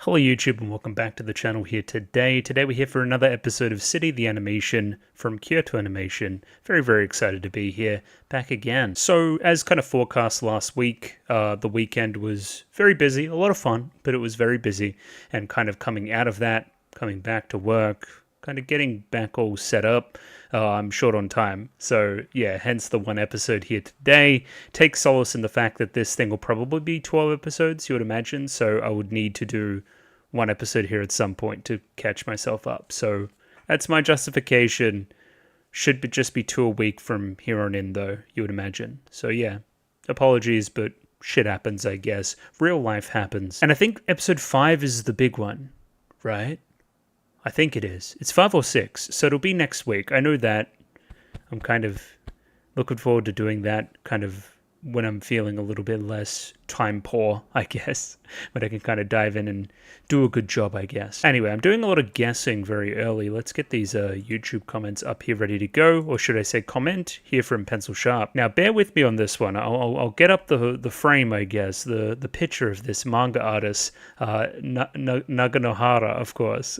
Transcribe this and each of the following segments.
Hello YouTube and welcome back to the channel here today. Today we're here for another episode of City the Animation from Kyoto Animation. Very excited to be here, back again. So as kind of forecast last week, the weekend was very busy, a lot of fun, but it was very busy. And kind of coming out of that, coming back to work, kind of getting back all set up. I'm short on time. So yeah, hence the one episode here today. Take solace in the fact that this thing will probably be 12 episodes, you would imagine. So I would need to do one episode here at some point to catch myself up. So that's my justification. Should just be 2 a week from here on in though, you would imagine. So yeah, apologies, but shit happens, I guess. Real life happens. And I think episode 5 is the big one, right? I think it is. It's 5 or 6, so it'll be next week. I know that. I'm kind of looking forward to doing that kind of when I'm feeling a little bit less time poor, I guess. But I can kind of dive in and do a good job, I guess. Anyway, I'm doing a lot of guessing very early. Let's get these YouTube comments up here ready to go. Or should I say comment here from Pencil Sharp. Now, bear with me on this one. I'll get up the frame, I guess. The picture of this manga artist, Naganohara, of course.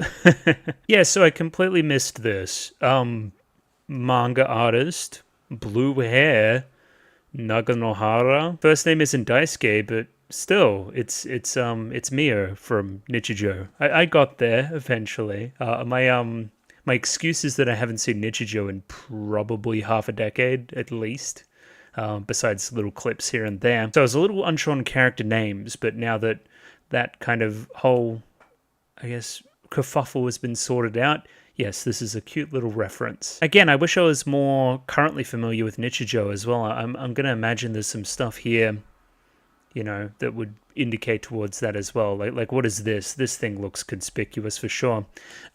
Yeah, so I completely missed this. Manga artist, blue hair, Naganohara. First name isn't Daisuke, but still, it's Mio from Nichijou. I got there eventually. My excuse is that I haven't seen Nichijou in probably half a decade at least. Besides little clips here and there. So I was a little unsure on character names, but now that that kind of whole, I guess, kerfuffle has been sorted out, yes, this is a cute little reference. Again, I wish I was more currently familiar with Nichijou as well. I'm going to imagine there's some stuff here, you know, that would indicate towards that as well. Like what is this? This thing looks conspicuous for sure.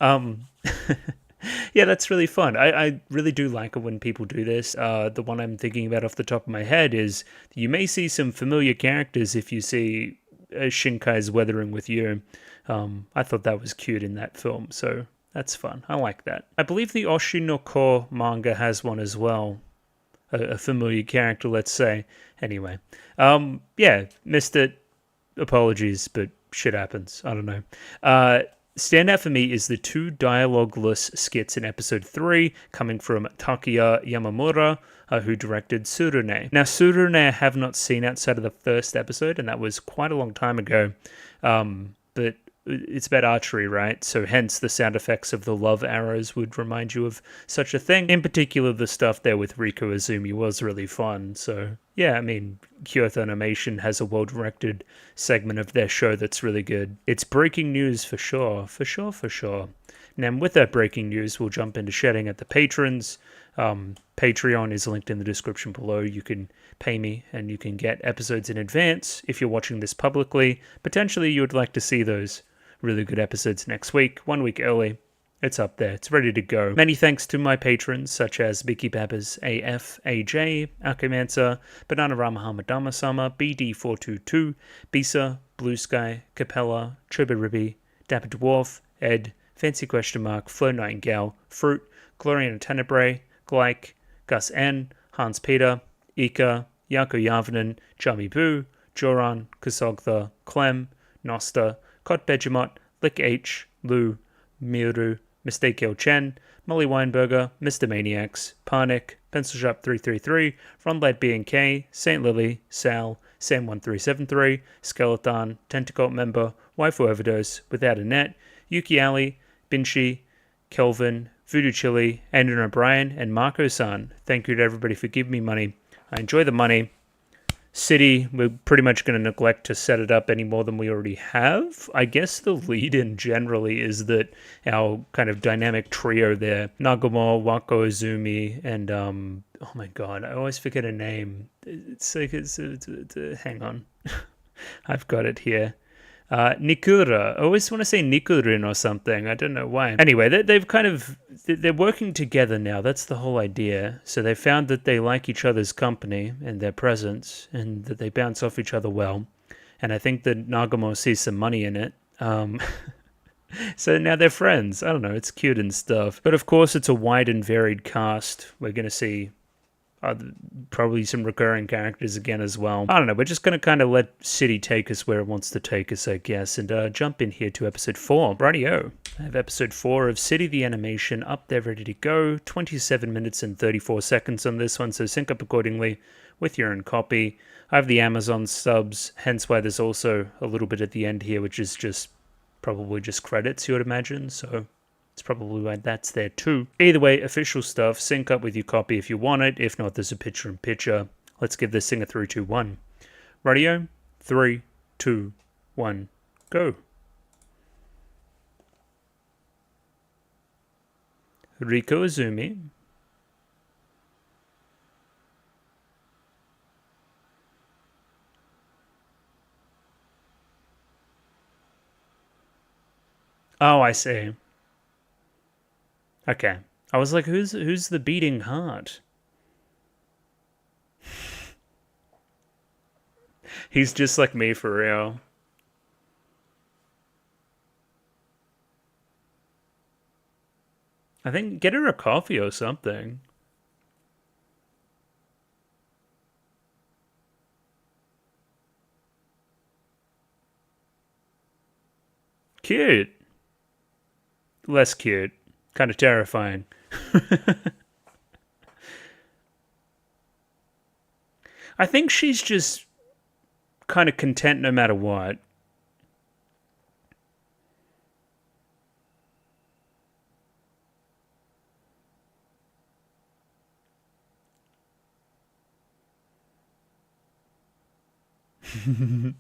Yeah, that's really fun. I really do like it when people do this. The one I'm thinking about off the top of my head is you may see some familiar characters if you see Shinkai's Weathering with You. I thought that was cute in that film, so that's fun. I like that. I believe the Oshinoko manga has one as well. A familiar character, let's say. Anyway. Yeah, missed it. Apologies, but shit happens. I don't know. Standout for me is the 2 dialogue-less skits in episode 3 coming from Takuya Yamamura, who directed Tsurune. Now, Tsurune I have not seen outside of the first episode, and that was quite a long time ago. But it's about archery, right? So hence the sound effects of the love arrows would remind you of such a thing. In particular, the stuff there with Riko Izumi was really fun. So yeah, I mean, Kyoto Animation has a well-directed segment of their show that's really good. It's breaking news for sure. Now with that breaking news, we'll jump into shedding at the patrons. Patreon is linked in the description below. You can pay me and you can get episodes in advance if you're watching this publicly. Potentially you would like to see those really good episodes next week, 1 week early. It's up there. It's ready to go. Many thanks to my patrons, such as Vicky Babbers, AF, AJ, Akumansa, Bananarama Hamadama-sama, BD422, Bisa, Blue Sky, Capella, Choberibi, Dapper Dwarf, Ed, Fancy Question Mark, Flo Nightingale, Fruit, Gloriana Tenebrae, Glyke, Gus N, Hans Peter, Ika, Yako Yavanen, Jami Boo, Joran, Kusogtha, Clem, Nosta, Kot Begemot, Lick H, Lou, Miru, Mistake L Chen, Molly Weinberger, Mr. Maniacs, Parnick, Pencil Shop 333, Ronlight B and K, Saint Lily, Sal, Sam1373, Skeleton, Tentacle Member, Waifu Overdose, Without a Net, Yuki Ali, Binshi, Kelvin, Voodoo Chili, Andrew O'Brien, and Marco-san. Thank you to everybody for giving me money. I enjoy the money. City, we're pretty much going to neglect to set it up any more than we already have. I guess the lead-in generally is that our kind of dynamic trio there, Nagumo, Wako Izumi, and, oh my god, I always forget a name. It's like, hang on. I've got it here. Nikura. I always want to say Nikurin or something. I don't know why. Anyway, they're working together now. That's the whole idea. So they found that they like each other's company and their presence, and that they bounce off each other well. And I think that Nagumo sees some money in it. So now they're friends. I don't know. It's cute and stuff. But of course, it's a wide and varied cast. We're going to see Probably some recurring characters again as well. I don't know, we're just going to kind of let City take us where it wants to take us, I guess, and jump in here to episode 4. Rightio. I have episode 4 of City the Animation up there ready to go. 27 minutes and 34 seconds on this one, so sync up accordingly with your own copy. I have the Amazon subs, hence why there's also a little bit at the end here, which is just probably just credits, you would imagine, so it's probably why that's there too. Either way, official stuff. Sync up with your copy if you want it. If not, there's a picture-in-picture. Let's give this thing a 3, 2, 1. Radio, 3, 2, 1, go. Riko Izumi. Oh, I see. Okay. I was like, who's the beating heart? He's just like me for real. I think get her a coffee or something. Cute. Less cute. Kind of terrifying. I think she's just kind of content no matter what. I'm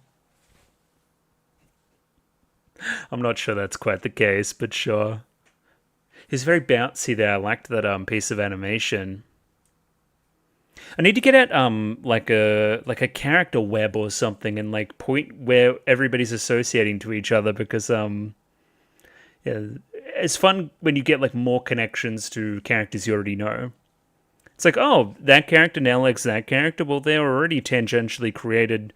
not sure that's quite the case, but sure. He's very bouncy there. I liked that piece of animation. I need to get at like a character web or something and like point where everybody's associating to each other because yeah, it's fun when you get like more connections to characters you already know. It's like, oh, that character now likes that character. Well, they're already tangentially created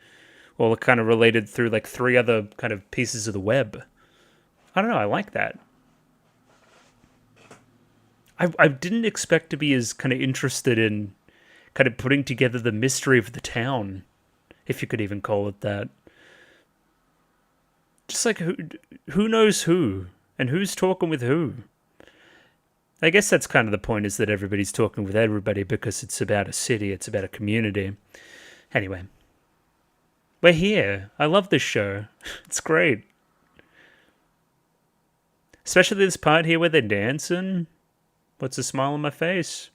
or kind of related through like 3 other kind of pieces of the web. I don't know. I like that. I didn't expect to be as kind of interested in kind of putting together the mystery of the town, if you could even call it that. Just like who knows who and who's talking with who. I guess that's kind of the point, is that everybody's talking with everybody because it's about a city, it's about a community. Anyway, we're here. I love this show. It's great. Especially this part here where they're dancing. What's a smile on my face?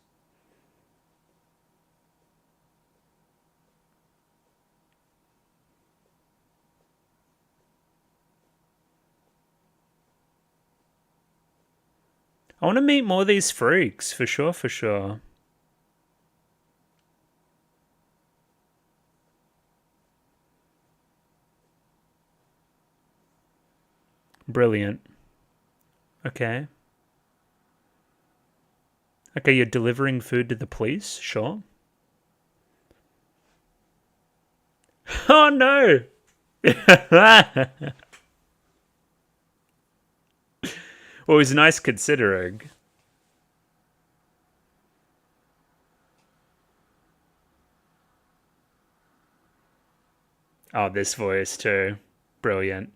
I want to meet more of these freaks, for sure, for sure. Brilliant. Okay. Okay, you're delivering food to the police? Sure. Oh no! Well, it was nice considering. Oh, this voice too. Brilliant.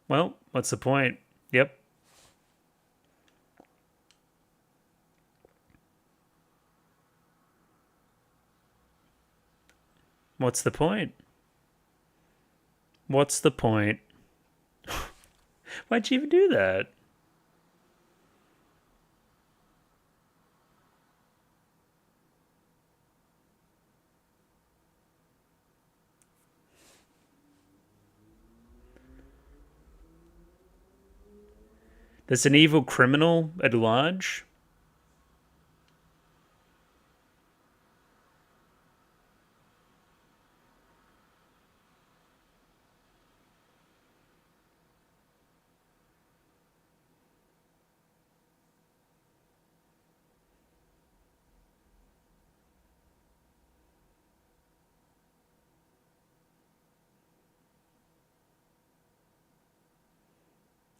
Well, what's the point? Yep. What's the point? What's the point? Why'd you even do that? There's an evil criminal at large.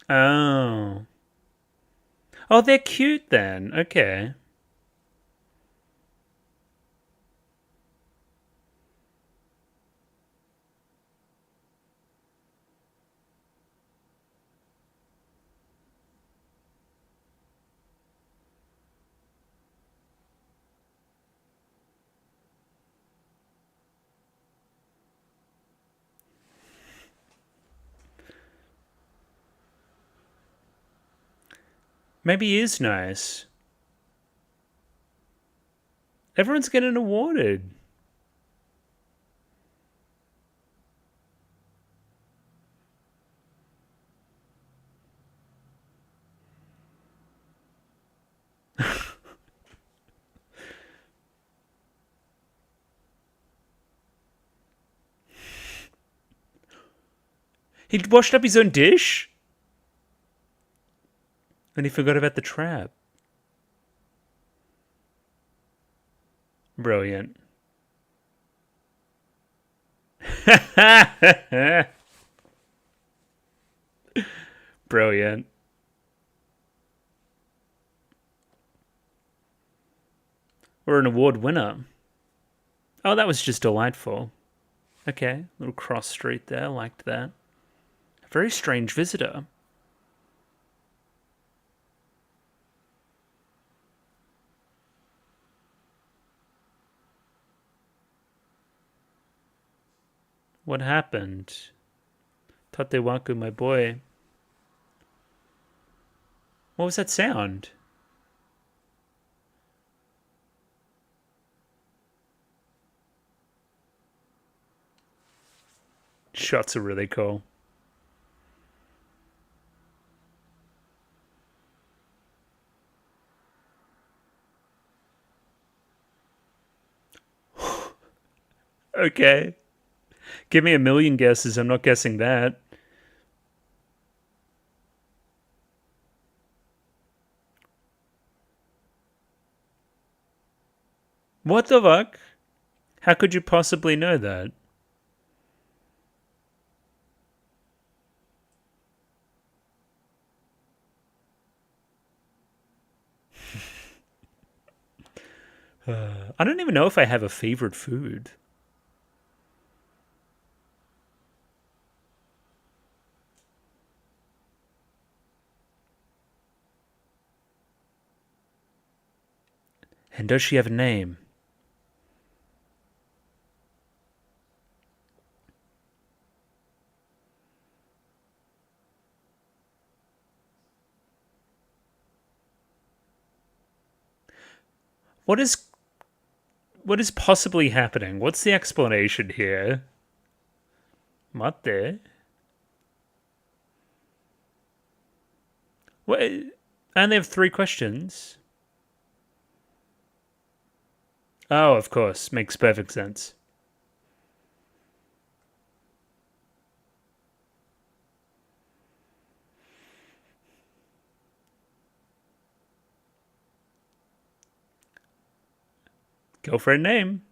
Oh. Oh, they're cute then. Okay. Maybe he is nice. Everyone's getting awarded. He washed up his own dish? And he forgot about the trap. Brilliant. Brilliant. We're an award winner. Oh, that was just delightful. Okay, little cross street there. Liked that. A very strange visitor. What happened? Tatewaku, my boy. What was that sound? Shots are really cool. Okay. Give me a million guesses. I'm not guessing that. What the fuck? How could you possibly know that? I don't even know if I have a favorite food. And does she have a name? What is possibly happening? What's the explanation here? Mate? What? I only have 3 questions. Oh, of course. Makes perfect sense. Go for a name.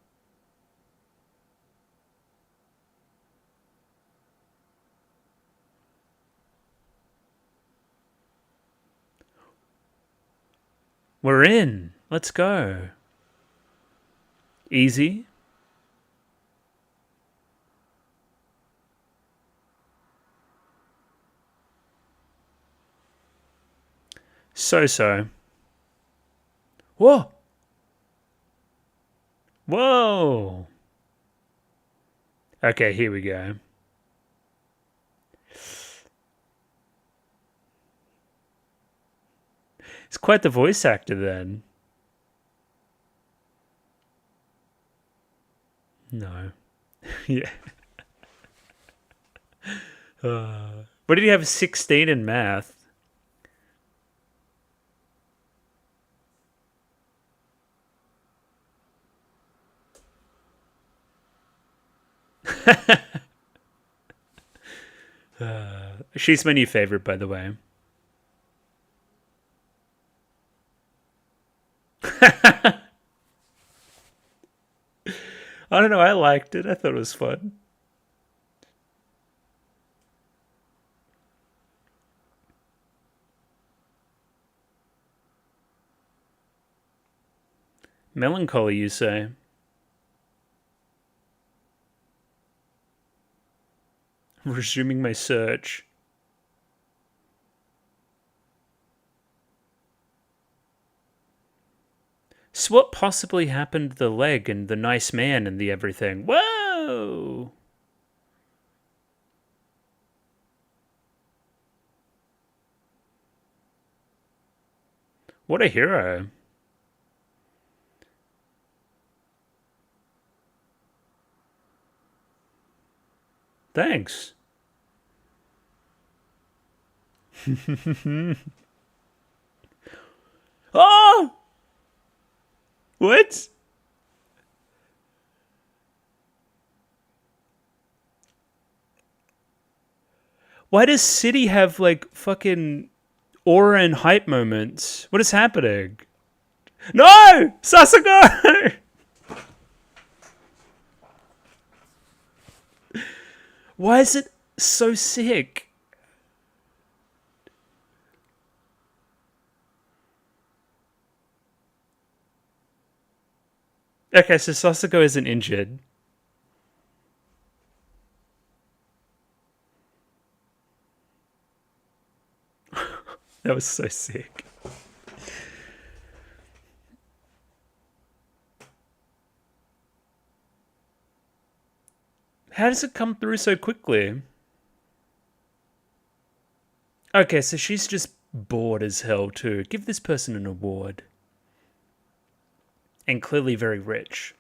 We're in. Let's go. Easy. So. Whoa. Whoa. Okay, here we go. He's quite the voice actor then. No. Yeah. What did he have? 16 in math? She's my new favorite, by the way. I don't know. I liked it. I thought it was fun. Melancholy, you say? Resuming my search. So what possibly happened to the leg and the nice man and the everything? Whoa! What a hero. Thanks. Oh! What? Why does City have, like, fucking aura and hype moments? What is happening? No! Sasuke! Why is it so sick? Okay, so Sasuke isn't injured. That was so sick. How does it come through so quickly? Okay, so she's just bored as hell too. Give this person an award. And clearly very rich.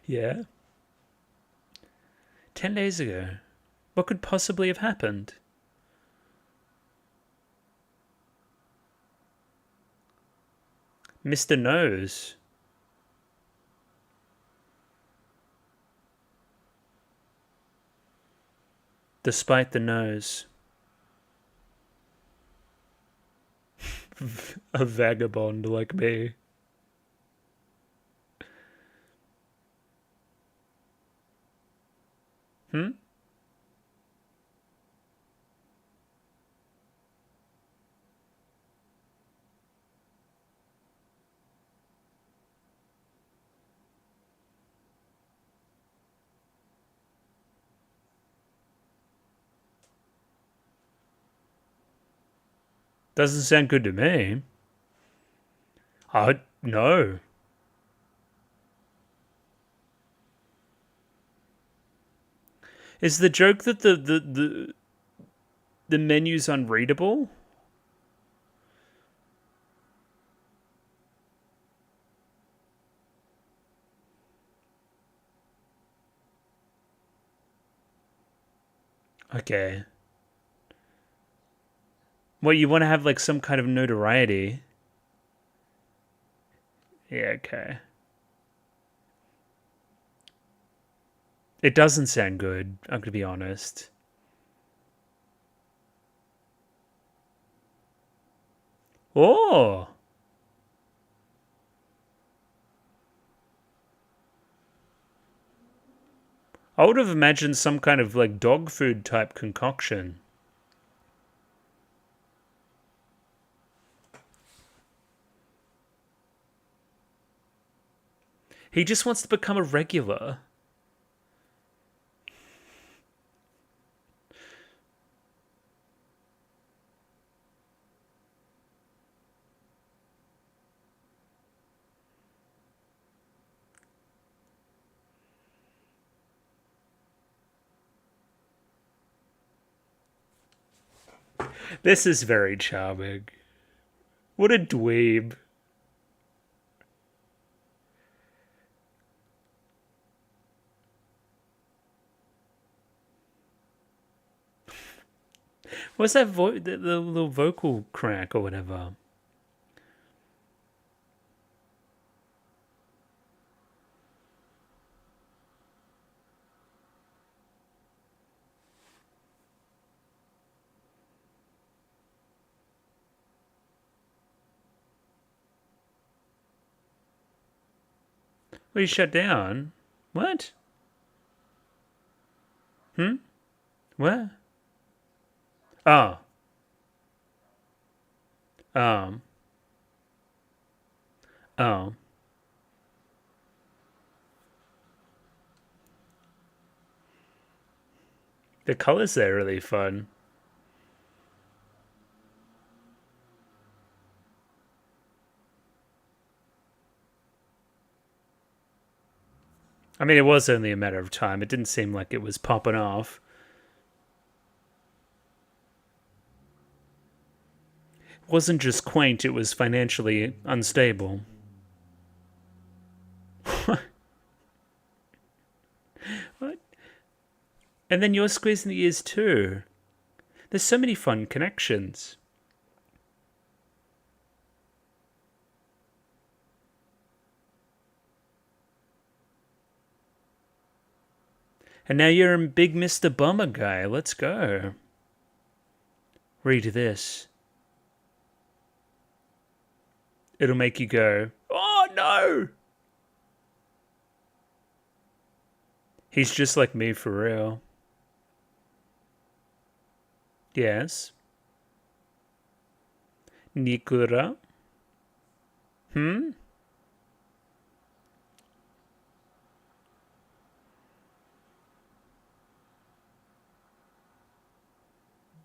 Yeah. 10 days ago. What could possibly have happened? Mr. Nose. Despite the nose. A vagabond like me. Hmm? Doesn't sound good to me. No. Is the joke that the menu's unreadable? Okay. Well, you want to have like some kind of notoriety. Yeah, okay. It doesn't sound good, I'm gonna be honest. Oh! I would have imagined some kind of like dog food type concoction. He just wants to become a regular. This is very charming. What a dweeb. What's that the little vocal crack or whatever? We shut down. What? What? Oh. Um. Oh. The colors there are really fun. I mean, it was only a matter of time. It didn't seem like it was popping off. It wasn't just quaint, it was financially unstable. What? And then you're squeezing the ears too. There's so many fun connections. And now you're a big Mr. Bummer guy. Let's go. Read this. It'll make you go, oh no! He's just like me for real. Yes. Nikura?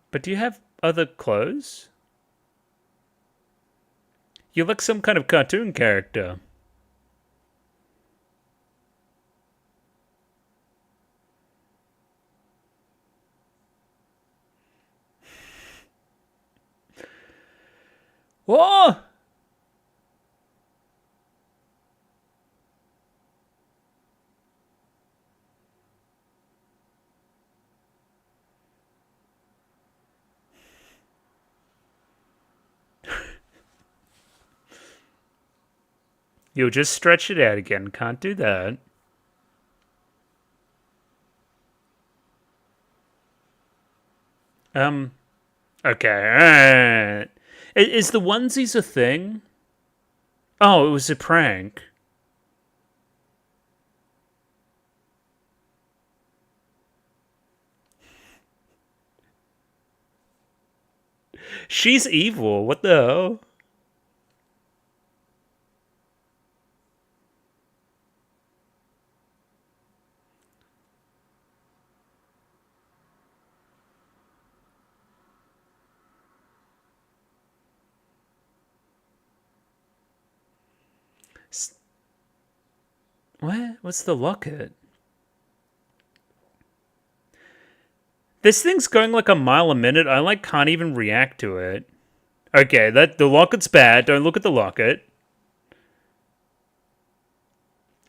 But do you have other clothes? You look some kind of cartoon character. Whoa! You'll just stretch it out again. Can't do that. Okay. Is the onesies a thing? Oh, it was a prank. She's evil. What the hell? What? What's the locket? This thing's going like a mile a minute. I like can't even react to it. Okay, the locket's bad. Don't look at the locket.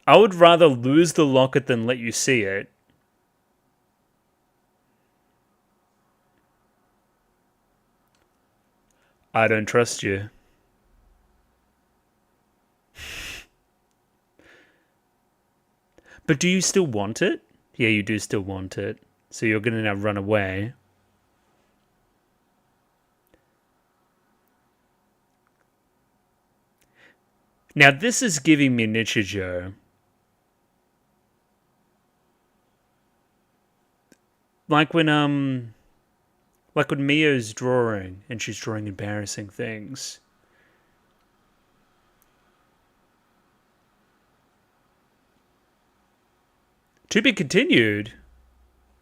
I would rather lose the locket than let you see it. I don't trust you. But do you still want it? Yeah, you do still want it. So you're gonna now run away. Now this is giving me Nichijou. Like when Mio's drawing and she's drawing embarrassing things. To be continued?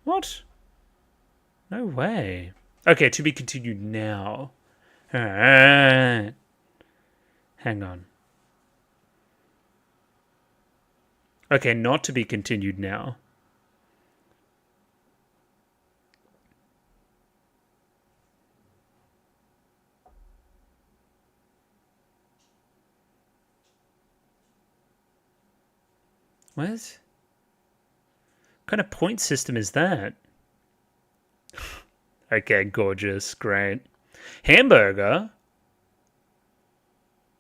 What? No way. Okay, to be continued now. Hang on. Okay, not to be continued now. What? What kind of point system is that? Okay, gorgeous, great. Hamburger?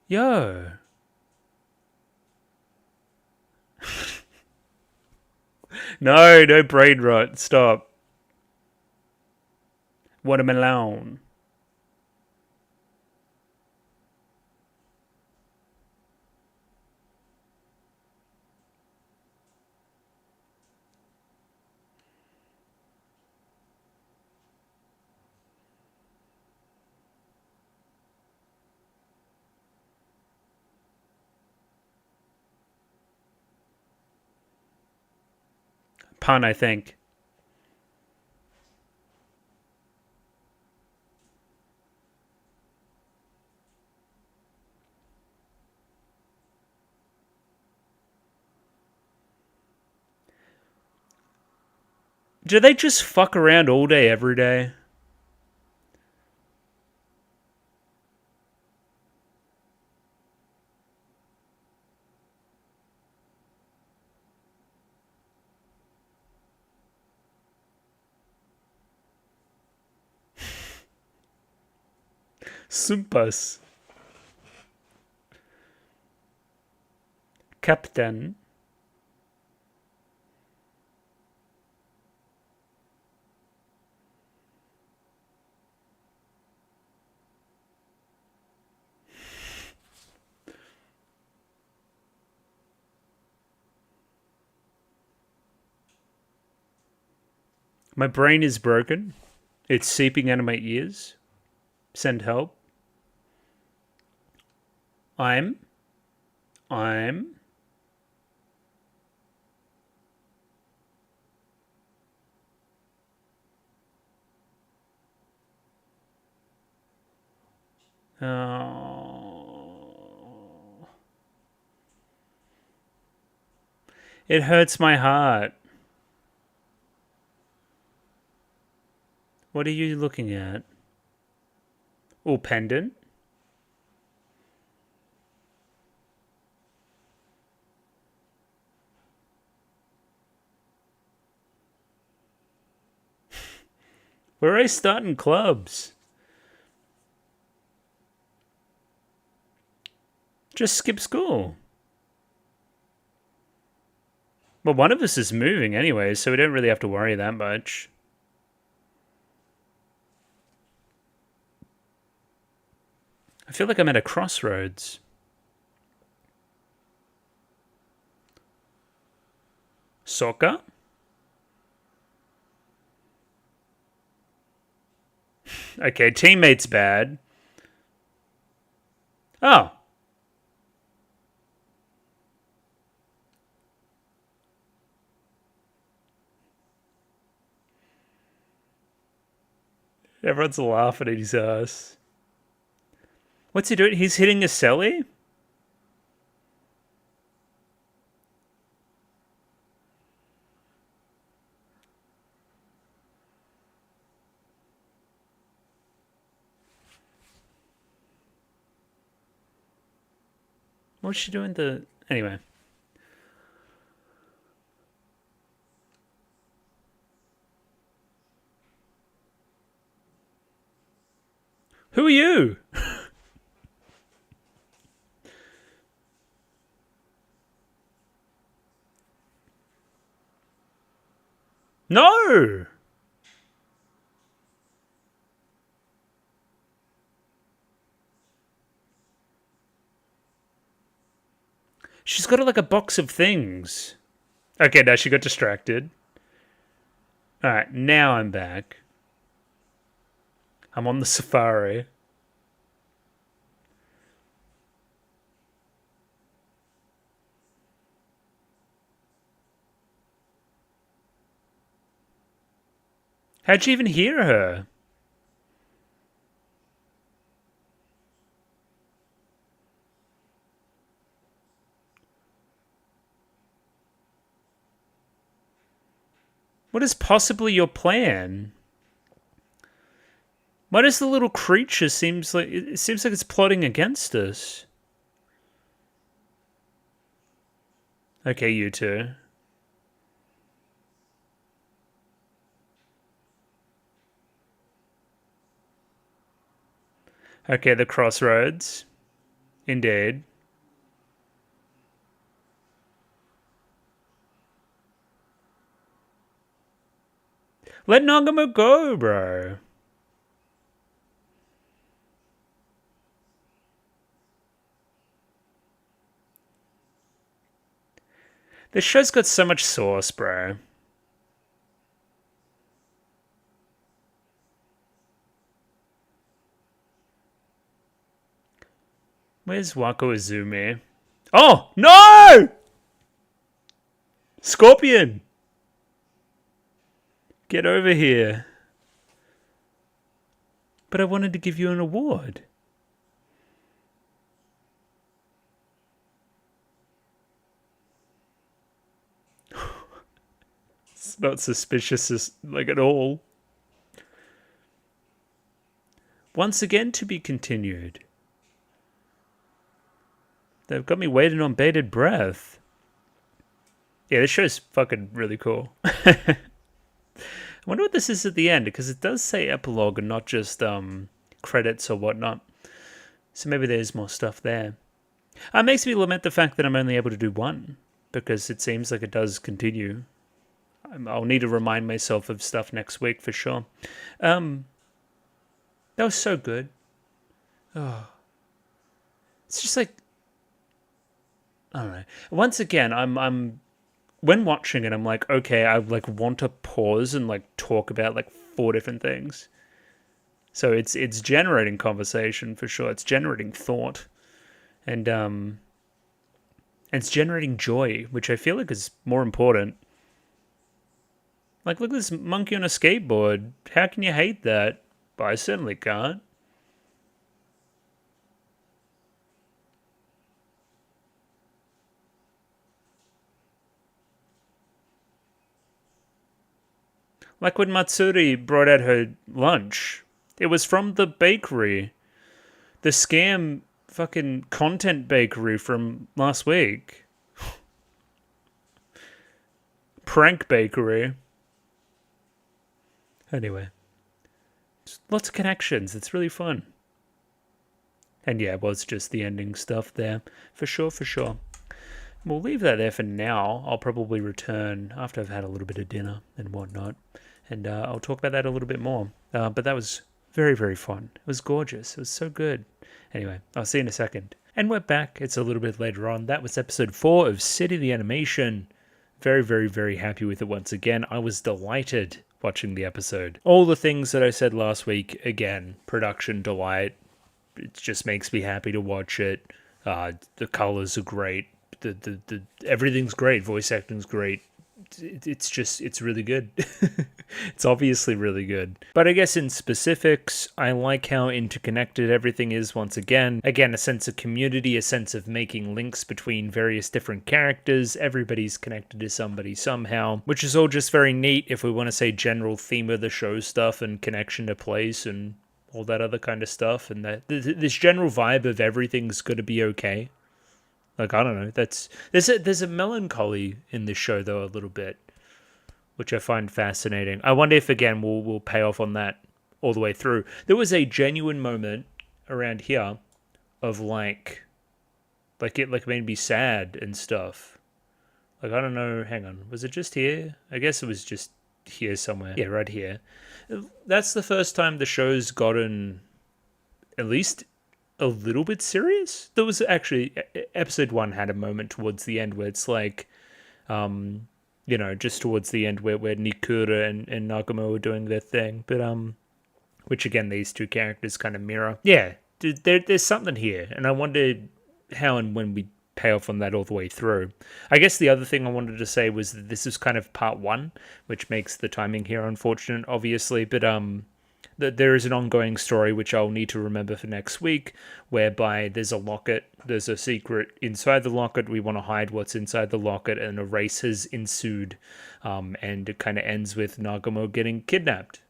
Yo. No brain rot. Stop. Watermelon. Pun, I think. Do they just fuck around all day, every day? Sumpas. Captain. My brain is broken. It's seeping out of my ears. Send help. I'm. Oh. It hurts my heart. What are you looking at? Oh, pendant? Where are I starting clubs? Just skip school. Well, one of us is moving anyway, so we don't really have to worry that much. I feel like I'm at a crossroads. Soccer? Okay, teammate's bad. Oh. Everyone's laughing at his ass. What's he doing? He's hitting a celly? What's she doing? Anyway. Who are you? No! She's got like a box of things. Okay, now she got distracted. Alright, now I'm back. I'm on the safari. How'd you even hear her? What is possibly your plan? Why does the little creature it seems like it's plotting against us? Okay, you two. Okay, the crossroads. Indeed. Let Nagamo go, bro. This show's got so much sauce, bro. Where's Wako Izumi? Oh, no! Scorpion! Get over here. But I wanted to give you an award. It's not suspicious like at all. Once again to be continued. They've got me waiting on bated breath. Yeah, this show's fucking really cool. I wonder what this is at the end, because it does say epilogue and not just credits or whatnot. So maybe there's more stuff there. It makes me lament the fact that I'm only able to do one, because it seems like it does continue. I'll need to remind myself of stuff next week for sure. That was so good. Oh. It's just like, I don't know. Once again, I'm when watching it, I'm like, okay, I like want to pause and like talk about like 4 different things. So it's generating conversation for sure. It's generating thought, and it's generating joy, which I feel like is more important. Like, look at this monkey on a skateboard. How can you hate that? But I certainly can't. Like when Matsuri brought out her lunch. It was from the bakery. The scam fucking content bakery from last week. Prank bakery. Anyway. Lots of connections. It's really fun. And yeah, it was just the ending stuff there. For sure, for sure. We'll leave that there for now. I'll probably return after I've had a little bit of dinner and whatnot. And I'll talk about that a little bit more. But that was very, very fun. It was gorgeous. It was so good. Anyway, I'll see you in a second. And we're back. It's a little bit later on. That was episode 4 of City the Animation. Very, very, very happy with it once again. I was delighted watching the episode. All the things that I said last week, again, production delight. It just makes me happy to watch it. The colors are great. The everything's great. Voice acting's great. It's really good. It's obviously really good. But I guess in specifics, I like how interconnected everything is once again. Again, a sense of community, a sense of making links between various different characters. Everybody's connected to somebody somehow, which is all just very neat if we want to say general theme of the show stuff and connection to place and all that other kind of stuff. And that this general vibe of everything's going to be okay. Like, I don't know, there's a melancholy in this show, though, a little bit, which I find fascinating. I wonder if, again, we'll pay off on that all the way through. There was a genuine moment around here of, like it made me sad and stuff. Like, I don't know, hang on, was it just here? I guess it was just here somewhere. Yeah, right here. That's the first time the show's gotten, at least a little bit serious. There was actually episode 1 had a moment towards the end where it's like, just towards the end where Nikura and Nagumo were doing their thing, but which again these two characters kind of mirror. Yeah, there's something here, and I wonder how and when we pay off on that all the way through. I guess the other thing I wanted to say was that this is kind of part 1, which makes the timing here unfortunate, obviously, but there is an ongoing story which I'll need to remember for next week, whereby there's a locket, there's a secret inside the locket, we want to hide what's inside the locket, and a race has ensued, and it kind of ends with Nagumo getting kidnapped,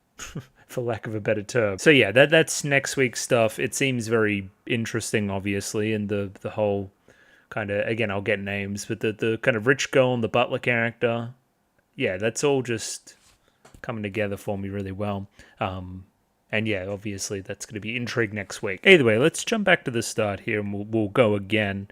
for lack of a better term. So yeah, that's next week's stuff. It seems very interesting, obviously, and the whole kind of, again, I'll get names, but the kind of rich girl and the butler character, yeah, that's all just coming together for me really well. And yeah, obviously that's going to be intrigue next week. Either way, let's jump back to the start here and we'll go again.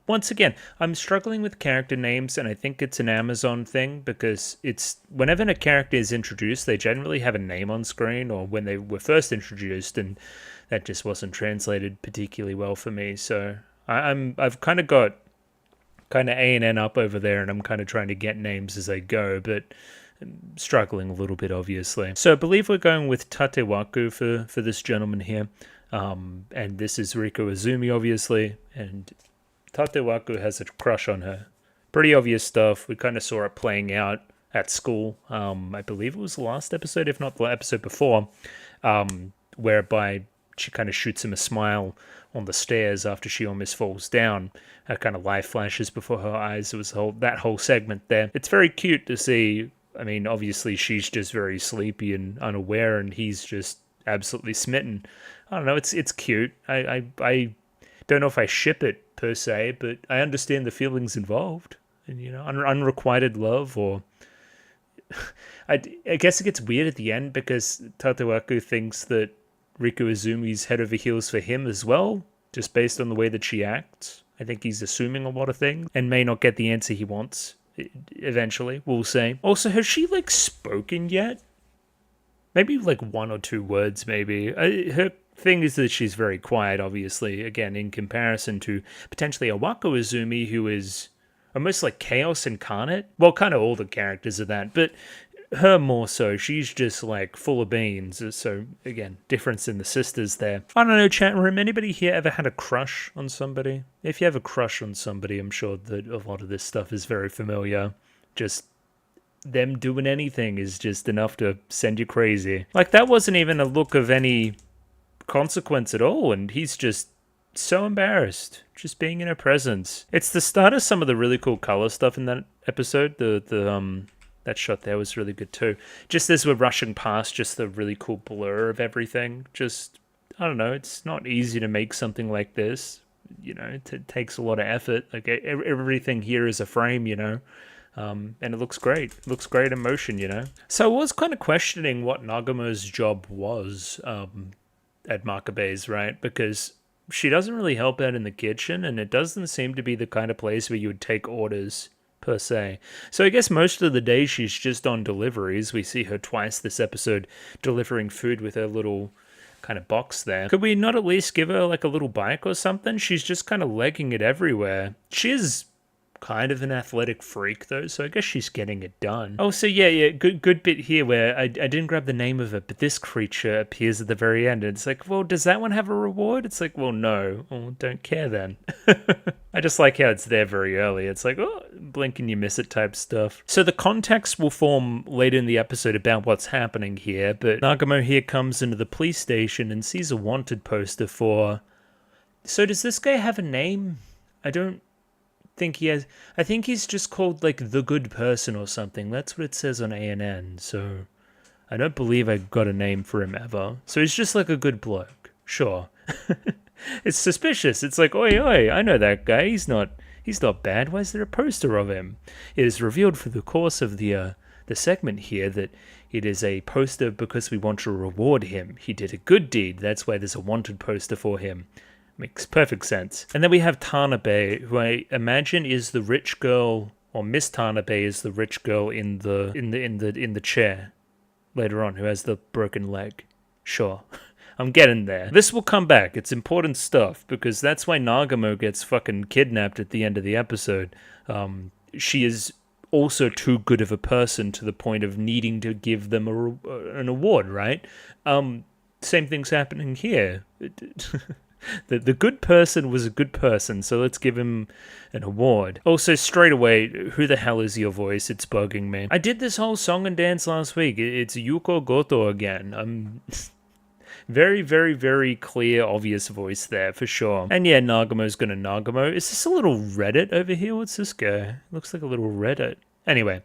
Once again, I'm struggling with character names, and I think it's an Amazon thing because it's whenever a character is introduced, they generally have a name on screen, or when they were first introduced, and that just wasn't translated particularly well for me. So I've kind of got kind of A and N up over there, and I'm kind of trying to get names as I go, but struggling a little bit, obviously. So I believe we're going with Tatewaku for this gentleman here. And this is Riko Izumi, obviously. And Tatewaku has a crush on her. Pretty obvious stuff. We kind of saw it playing out at school. I believe it was the last episode, if not the episode before, whereby she kind of shoots him a smile on the stairs after she almost falls down. Her kind of life flashes before her eyes. It was that whole segment there. It's very cute to see. I mean, obviously she's just very sleepy and unaware, and he's just absolutely smitten. I don't know. It's cute. I don't know if I ship it per se, but I understand the feelings involved, and unrequited love, or I guess it gets weird at the end because Tatawaku thinks that Riku Izumi's head over heels for him as well, just based on the way that she acts. I think he's assuming a lot of things and may not get the answer he wants eventually, we'll say. Also, has she, spoken yet? Maybe, one or two words, maybe. Her thing is that she's very quiet, obviously, again, in comparison to potentially Awako Izumi, who is almost like chaos incarnate. Well, kind of all the characters are that, but her more so. She's just full of beans. So again, difference in the sisters there. I don't know, chat room, anybody here ever had a crush on somebody? If you have a crush on somebody, I'm sure that a lot of this stuff is very familiar. Just them doing anything is just enough to send you crazy. That wasn't even a look of any consequence at all, and he's just so embarrassed just being in her presence. It's the start of some of the really cool color stuff in that episode. That shot there was really good too. Just as we're rushing past just the really cool blur of everything. Just, I don't know, it's not easy to make something like this. It takes a lot of effort. Everything here is a frame, and it looks great. It looks great in motion, So I was kind of questioning what Nagamo's job was at Makabe's, right? Because she doesn't really help out in the kitchen, and it doesn't seem to be the kind of place where you would take orders per se. So I guess most of the day she's just on deliveries. We see her twice this episode delivering food with her little kind of box there. Could we not at least give her a little bike or something? She's just kind of legging it everywhere. She is kind of an athletic freak though, so I guess she's getting it done. Oh, so yeah, good bit here where I didn't grab the name of it, but this creature appears at the very end, and it's well, does that one have a reward? It's well, no. Well, don't care then. I just like how it's there very early. It's oh, blink and you miss it type stuff. So the context will form later in the episode about what's happening here, but Nagamo here comes into the police station and sees a wanted poster for... So does this guy have a name? I don't think he has. I think he's just called the good person or something. That's what it says on ANN. So I don't believe I got a name for him ever. So he's just a good bloke. Sure. It's suspicious. It's oi, I know that guy. He's not bad. Why is there a poster of him? It is revealed for the course of the segment here that it is a poster because we want to reward him. He did a good deed. That's why there's a wanted poster for him. Makes perfect sense. And then we have Tanabe, who I imagine is the rich girl, or Miss Tanabe is the rich girl in the chair later on, who has the broken leg. Sure. I'm getting there. This will come back. It's important stuff, because that's why Nagamo gets fucking kidnapped at the end of the episode. She is also too good of a person to the point of needing to give them an award, right? Same thing's happening here. The good person was a good person, so let's give him an award. Also, straight away, who the hell is your voice? It's bugging me. I did this whole song and dance last week. It's Yuko Goto again. Very, very, very clear, obvious voice there, for sure. And yeah, Nagamo's gonna Nagamo. Is this a little Reddit over here? What's this guy? Looks like a little Reddit. Anyway,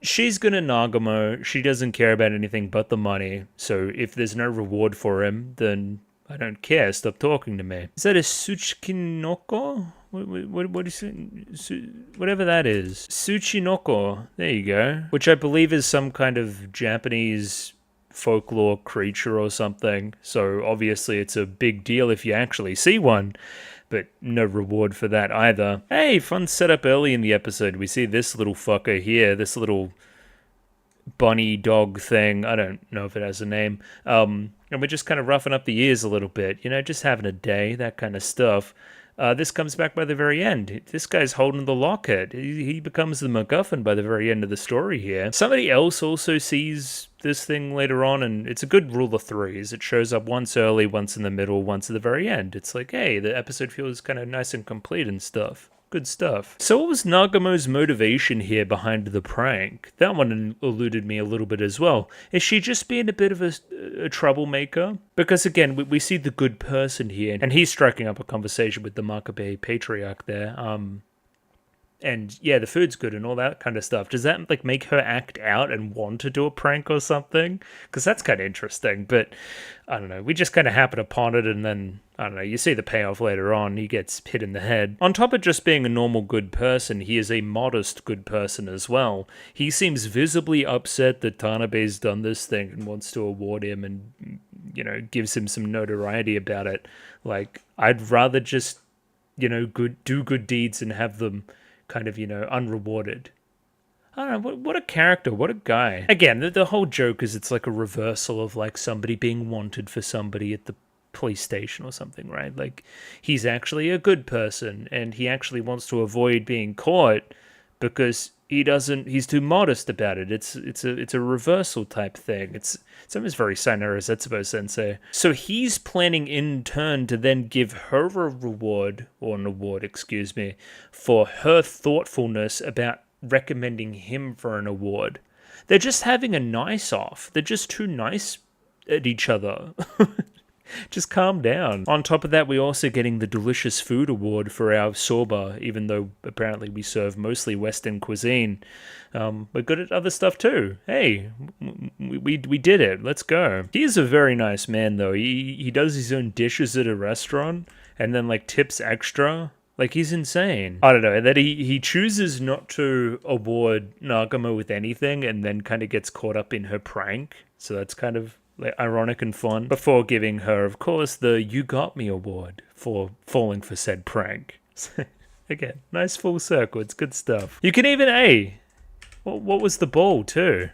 she's gonna Nagamo. She doesn't care about anything but the money. So if there's no reward for him, then I don't care. Stop talking to me. Is that a Tsuchinoko? What is it? Whatever that is. Tsuchinoko. There you go. Which I believe is some kind of Japanese folklore creature or something. So obviously it's a big deal if you actually see one. But no reward for that either. Hey, fun setup early in the episode. We see this little fucker here. This little bunny dog thing. I don't know if it has a name. And we're just kind of roughing up the ears a little bit, just having a day, that kind of stuff. This comes back by the very end. This guy's holding the locket. He becomes the MacGuffin by the very end of the story here. Somebody else also sees this thing later on, and it's a good rule of threes. It shows up once early, once in the middle, once at the very end. It's hey, the episode feels kind of nice and complete and stuff. Good stuff. So what was Nagamo's motivation here behind the prank? That one eluded me a little bit as well. Is she just being a bit of a troublemaker? Because again, we see the good person here, and he's striking up a conversation with the Makabe patriarch there. And yeah, the food's good and all that kind of stuff. Does that like make her act out and want to do a prank or something? Because that's kind of interesting. But I don't know. We just kind of happen upon it, and then I don't know. You see the payoff later on. He gets hit in the head. On top of just being a normal good person, he is a modest good person as well. He seems visibly upset that Tanabe's done this thing and wants to award him, and gives him some notoriety about it. Like, I'd rather just do good deeds and have them kind of, unrewarded. I don't know, what a character, what a guy. Again, the whole joke is it's like a reversal of like somebody being wanted for somebody at the police station or something, right? Like, he's actually a good person, and he actually wants to avoid being caught because he's too modest about it. It's a reversal type thing. It's almost very Sayonara Zetsubo Sensei. So he's planning in turn to then give her a reward, or an award, excuse me, for her thoughtfulness about recommending him for an award. They're just having a nice off. They're just too nice at each other. Just calm down. On top of that, we're also getting the delicious food award for our soba, even though apparently we serve mostly Western cuisine. We're good at other stuff too. Hey, we did it. Let's go. He is a very nice man, though. He does his own dishes at a restaurant and then like tips extra. Like, he's insane. I don't know, that he chooses not to award Nagamo with anything and then kind of gets caught up in her prank. So that's kind of like ironic and fun, before giving her, of course, the "You Got Me" award for falling for said prank. Again, nice full circle. It's good stuff. You can even, what was the ball too?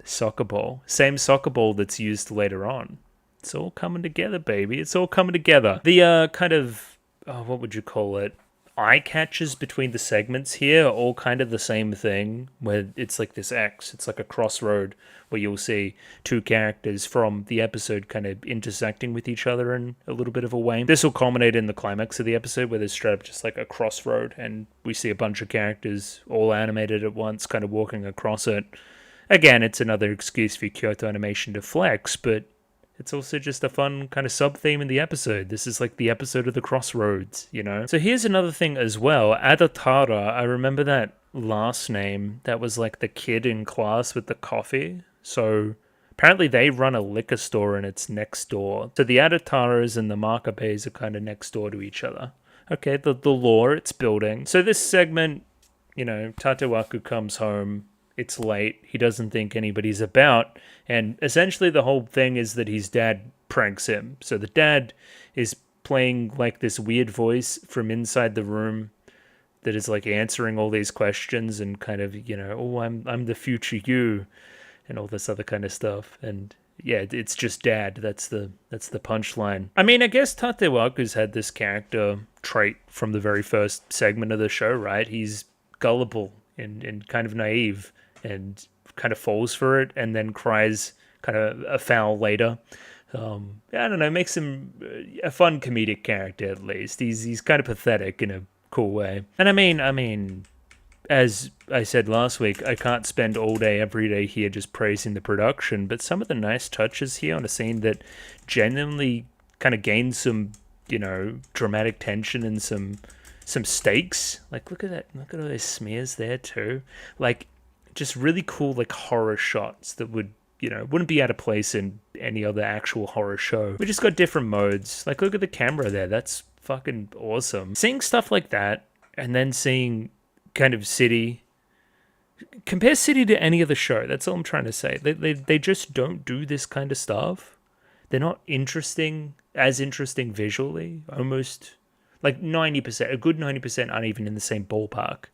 Soccer ball. Same soccer ball that's used later on. It's all coming together, baby. It's all coming together. The kind of, what would you call it? Eye catches between the segments here are all kind of the same thing, where it's like this X. It's like a crossroad where you'll see two characters from the episode kind of intersecting with each other in a little bit of a way. This will culminate in the climax of the episode, where there's straight up just like a crossroad, and we see a bunch of characters all animated at once kind of walking across it. Again, it's another excuse for Kyoto Animation to flex, but it's also just a fun kind of sub-theme in the episode. This is like the episode of the crossroads, So here's another thing as well. Adatara, I remember that last name. That was like the kid in class with the coffee. So apparently they run a liquor store and it's next door. So the Adataras and the Makabes are kind of next door to each other. Okay, the lore, it's building. So this segment, Tatewaku comes home. It's late. He doesn't think anybody's about. And essentially the whole thing is that his dad pranks him. So the dad is playing like this weird voice from inside the room that is like answering all these questions and kind of, I'm the future you and all this other kind of stuff. And yeah, it's just dad. That's the punchline. I mean, I guess Tatewaku's had this character trait from the very first segment of the show, right? He's gullible and kind of naive, and kind of falls for it and then cries kind of a foul later. I don't know, makes him a fun comedic character at least. He's kind of pathetic in a cool way. And I mean, as I said last week, I can't spend all day, every day here just praising the production, but some of the nice touches here on a scene that genuinely kind of gains some, dramatic tension and some stakes. Like, look at that. Look at all those smears there too. Like, just really cool, like, horror shots that wouldn't be out of place in any other actual horror show. We just got different modes. Like, look at the camera there. That's fucking awesome. Seeing stuff like that, and then seeing kind of City. Compare City to any other show. That's all I'm trying to say. They just don't do this kind of stuff. They're not as interesting visually. Almost like 90%, a good 90% aren't even in the same ballpark.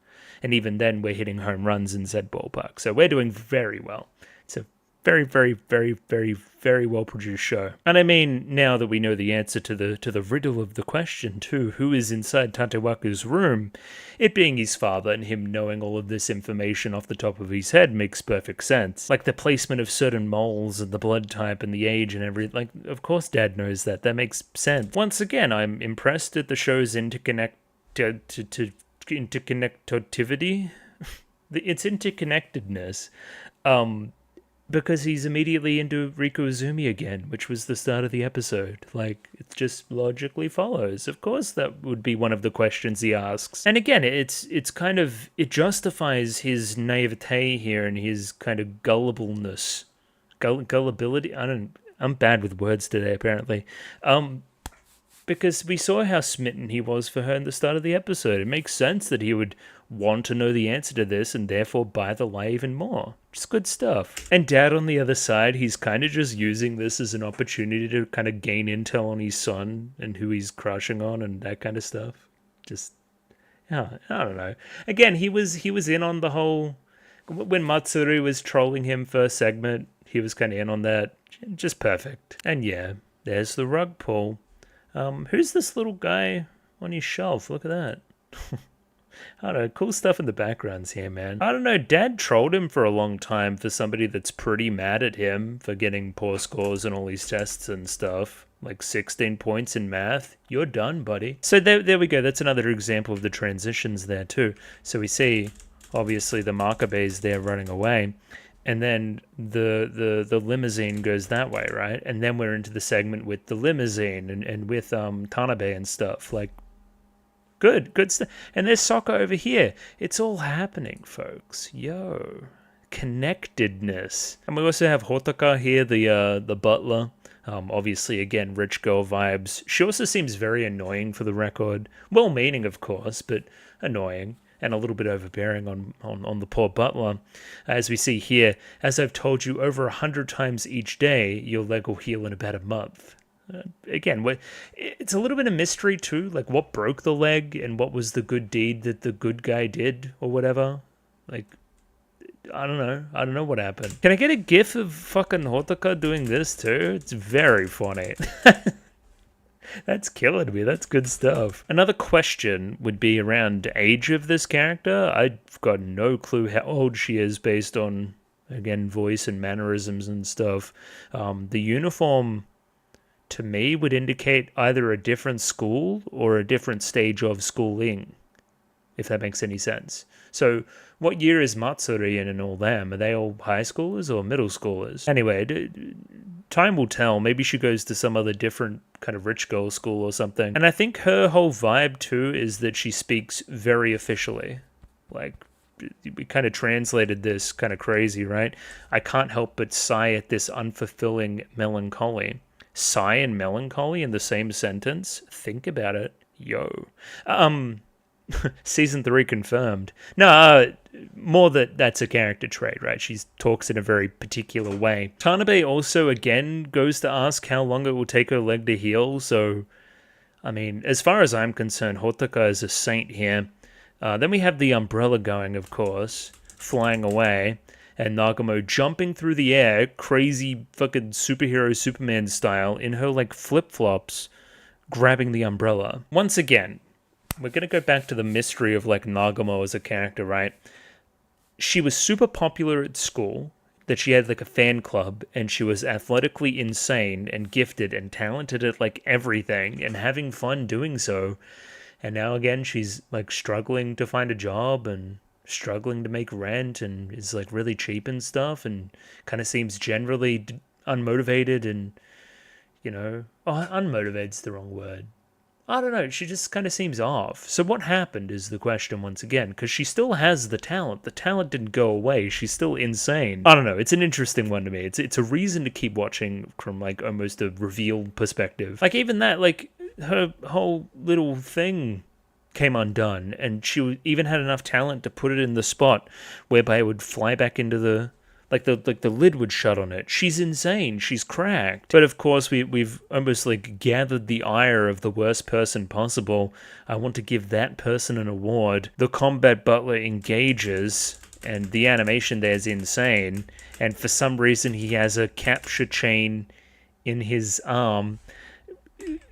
And even then, we're hitting home runs in said ballpark. So we're doing very well. It's a very, very, very, very, very well-produced show. And I mean, now that we know the answer to the riddle of the question, too, who is inside Tatewaku's room, it being his father and him knowing all of this information off the top of his head makes perfect sense. Like the placement of certain moles and the blood type and the age and everything. Like, of course Dad knows that. That makes sense. Once again, I'm impressed at the show's interconnect to interconnectivity, its interconnectedness, because he's immediately into Riku Izumi again, which was the start of the episode. Like, it just logically follows. Of course, that would be one of the questions he asks. And again, it's kind of, it justifies his naivete here and his kind of gullibleness. Gullibility? I'm bad with words today, apparently. Because we saw how smitten he was for her in the start of the episode. It makes sense that he would want to know the answer to this and therefore buy the lie even more. Just good stuff. And Dad on the other side, he's kind of just using this as an opportunity to kind of gain intel on his son and who he's crushing on and that kind of stuff. Just, yeah, I don't know. Again, he was in on the whole, when Matsuri was trolling him first segment, he was kind of in on that. Just perfect. And yeah, there's the rug pull. Who's this little guy on his shelf? Look at that. I don't know, cool stuff in the backgrounds here, man. I don't know, Dad trolled him for a long time for somebody that's pretty mad at him for getting poor scores on all these tests and stuff. Like 16 points in math. You're done, buddy. So there we go. That's another example of the transitions there too. So we see, obviously, the Makabe's there running away. And then the limousine goes that way, right? And then we're into the segment with the limousine and with Tanabe and stuff. Like, good stuff. And there's Sokka over here. It's all happening, folks. Yo, connectedness. And we also have Hotaka here, the butler. Obviously, again, rich girl vibes. She also seems very annoying for the record. Well-meaning, of course, but annoying. And a little bit overbearing on the poor butler. As we see here, as I've told you over 100 times each day, your leg will heal in about a month. Again, it's a little bit of mystery too, like what broke the leg and what was the good deed that the good guy did or whatever. Like, I don't know what happened. Can I get a gif of fucking Hotaka doing this too? It's very funny. That's killing me. That's good stuff. Another question would be around age of this character. I've got no clue how old she is based on, again, voice and mannerisms and stuff. The uniform, to me, would indicate either a different school or a different stage of schooling, if that makes any sense. So what year is Matsuri in and all them? Are they all high schoolers or middle schoolers? Anyway, time will tell. Maybe she goes to some other different kind of rich girl school or something. And I think her whole vibe too is that she speaks very officially. Like, we kind of translated this kind of crazy, right? I can't help but sigh at this unfulfilling melancholy. Sigh and melancholy in the same sentence? Think about it. Yo. Season 3 confirmed. No, more that's a character trait, right? She talks in a very particular way. Tanabe also, again, goes to ask how long it will take her leg to heal. So, I mean, as far as I'm concerned, Hotaka is a saint here. Then we have the umbrella going, of course, flying away. And Nagamo jumping through the air, crazy fucking superhero Superman style, in her, like, flip-flops, grabbing the umbrella. Once again, we're going to go back to the mystery of, like, Nagamo as a character, right? She was super popular at school, that she had, like, a fan club, and she was athletically insane and gifted and talented at, like, everything and having fun doing so. And now, again, she's, like, struggling to find a job and struggling to make rent and is, like, really cheap and stuff and kind of seems generally unmotivated and, you know... Oh, unmotivated's the wrong word. I don't know, she just kind of seems off. So what happened is the question once again, because she still has the talent. The talent didn't go away. She's still insane. I don't know, it's an interesting one to me. It's a reason to keep watching from, like, almost a revealed perspective. Like, even that, like, her whole little thing came undone, and she even had enough talent to put it in the spot whereby it would fly back into the... Like the lid would shut on it. She's insane. She's cracked. But of course, we've almost like gathered the ire of the worst person possible. I want to give that person an award. The combat butler engages, and the animation there is insane. And for some reason, he has a capture chain in his arm.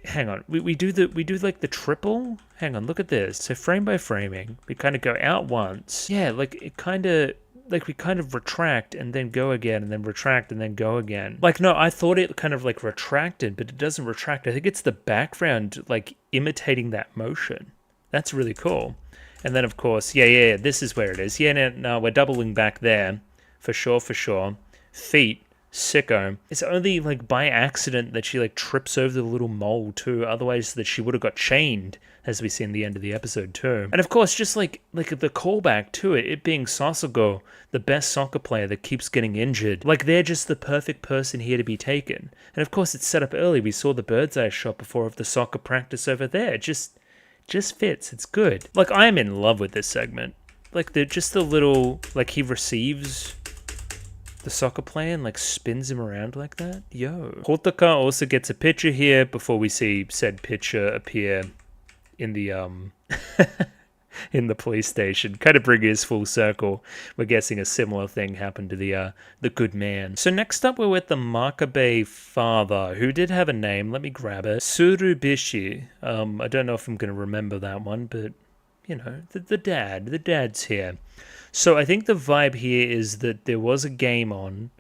Hang on, we do like the triple. Hang on, look at this. So frame by framing, we kind of go out once. Yeah, like it kind of. Like, we kind of retract and then go again and then retract and then go again. Like, no, I thought it kind of, like, retracted, but it doesn't retract. I think it's the background, like, imitating that motion. That's really cool. And then, of course, yeah, this is where it is. Yeah, no, we're doubling back there. For sure. Feet, sicko. It's only, like, by accident that she, like, trips over the little mole, too. Otherwise, that she would have got chained, as we see in the end of the episode, too. And, of course, just, like the callback to it being Sasageo, the best soccer player that keeps getting injured. Like, they're just the perfect person here to be taken. And, of course, it's set up early. We saw the bird's eye shot before of the soccer practice over there. Just fits. It's good. Like, I am in love with this segment. Like, just the little, like, he receives the soccer player and, like, spins him around like that. Yo. Hotaka also gets a picture here before we see said picture appear in the in the police station. Kind of bring us full circle. We're guessing a similar thing happened to the good man. So next up we're with the Makabe father, who did have a name. Let me grab it. Surubishi. I don't know if I'm going to remember that one, but you know, the dad's here. So I think the vibe here is that there was a game on,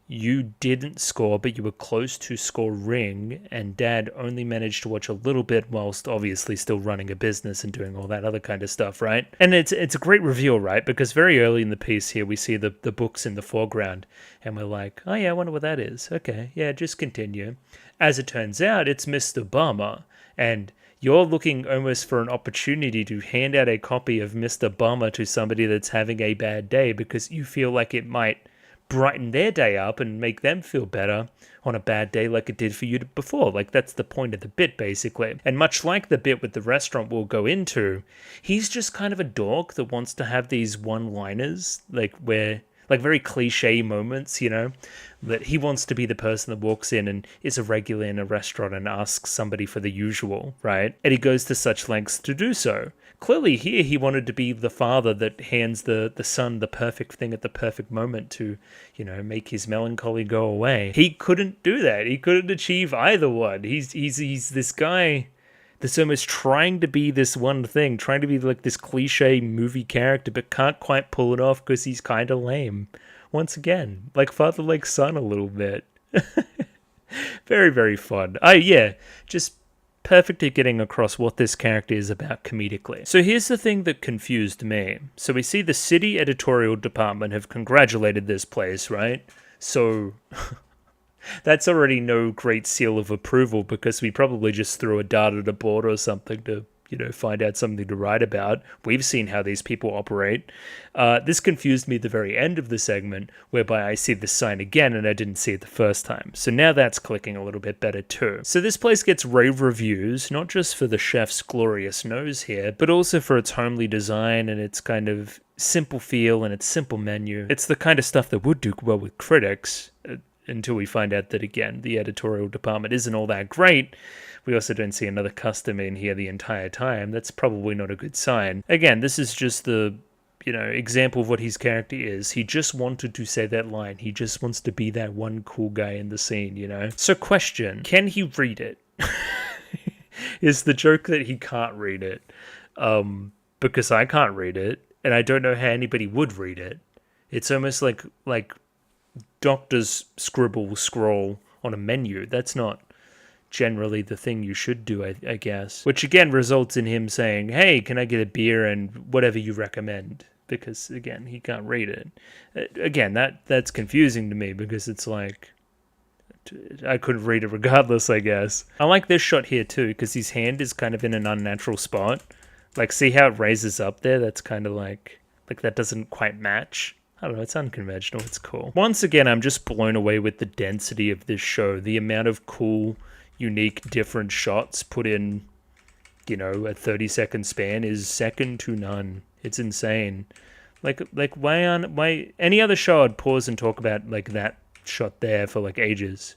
you didn't score, but you were close to scoring, and Dad only managed to watch a little bit whilst obviously still running a business and doing all that other kind of stuff, right? And it's a great reveal, right? Because very early in the piece here, we see the books in the foreground, and we're like, oh yeah, I wonder what that is. Okay, yeah, just continue. As it turns out, it's Mr. Bummer, and you're looking almost for an opportunity to hand out a copy of Mr. Bummer to somebody that's having a bad day because you feel like it might brighten their day up and make them feel better on a bad day like it did for you before. Like, that's the point of the bit, basically. And much like the bit with the restaurant we'll go into, he's just kind of a dork that wants to have these one-liners, like very cliche moments, you know, that he wants to be the person that walks in and is a regular in a restaurant and asks somebody for the usual, right? And he goes to such lengths to do so. Clearly here he wanted to be the father that hands the son the perfect thing at the perfect moment to, you know, make his melancholy go away. He couldn't do that. He couldn't achieve either one. He's this guy that's almost trying to be this one thing, trying to be like this cliche movie character, but can't quite pull it off because he's kind of lame. Once again, like father, like son a little bit. Very, very fun. Yeah, just perfect at getting across what this character is about comedically. So here's the thing that confused me. So we see the city editorial department have congratulated this place, right? So that's already no great seal of approval because we probably just threw a dart at a board or something to, you know, find out something to write about. We've seen how these people operate. This confused me at the very end of the segment, whereby I see the sign again and I didn't see it the first time. So now that's clicking a little bit better too. So this place gets rave reviews, not just for the chef's glorious nose here, but also for its homely design and its kind of simple feel and its simple menu. It's the kind of stuff that would do well with critics, until we find out that, again, the editorial department isn't all that great. We also don't see another customer in here the entire time. That's probably not a good sign. Again, this is just the, you know, example of what his character is. He just wanted to say that line. He just wants to be that one cool guy in the scene, you know? So question, can he read it? Is the joke that he can't read it? Because I can't read it, and I don't know how anybody would read it. It's almost like doctors scroll on a menu. That's not generally the thing you should do, I guess. Which again results in him saying, hey, can I get a beer and whatever you recommend? Because again, he can't read it. Again, that's confusing to me because it's like, I couldn't read it regardless, I guess. I like this shot here too because his hand is kind of in an unnatural spot. Like, see how it raises up there? That's kind of like that doesn't quite match. I don't know, it's unconventional, it's cool. Once again, I'm just blown away with the density of this show. The amount of cool, unique, different shots put in, you know, a 30-second span is second to none. It's insane. Like why any other show I'd pause and talk about like that shot there for like ages.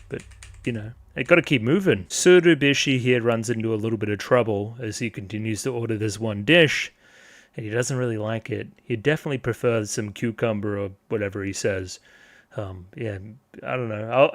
But, you know, I gotta keep moving. Surubishi here runs into a little bit of trouble as he continues to order this one dish. And he doesn't really like it. He'd definitely prefer some cucumber or whatever he says. Yeah, I don't know.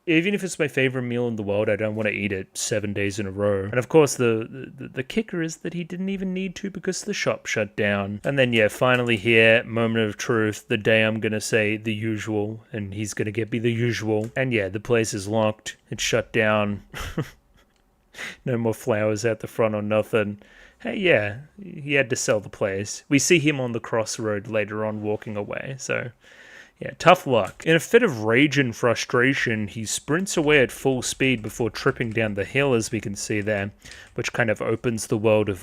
Even if it's my favorite meal in the world, I don't want to eat it 7 days in a row. And of course, the kicker is that he didn't even need to because the shop shut down. And then, yeah, finally here, moment of truth, the day I'm going to say the usual, and he's going to get me the usual. And yeah, the place is locked. It's shut down. No more flowers out the front or nothing. Hey, yeah, he had to sell the place. We see him on the crossroad later on walking away, so yeah, tough luck. In a fit of rage and frustration, he sprints away at full speed before tripping down the hill, as we can see there, which kind of opens the world of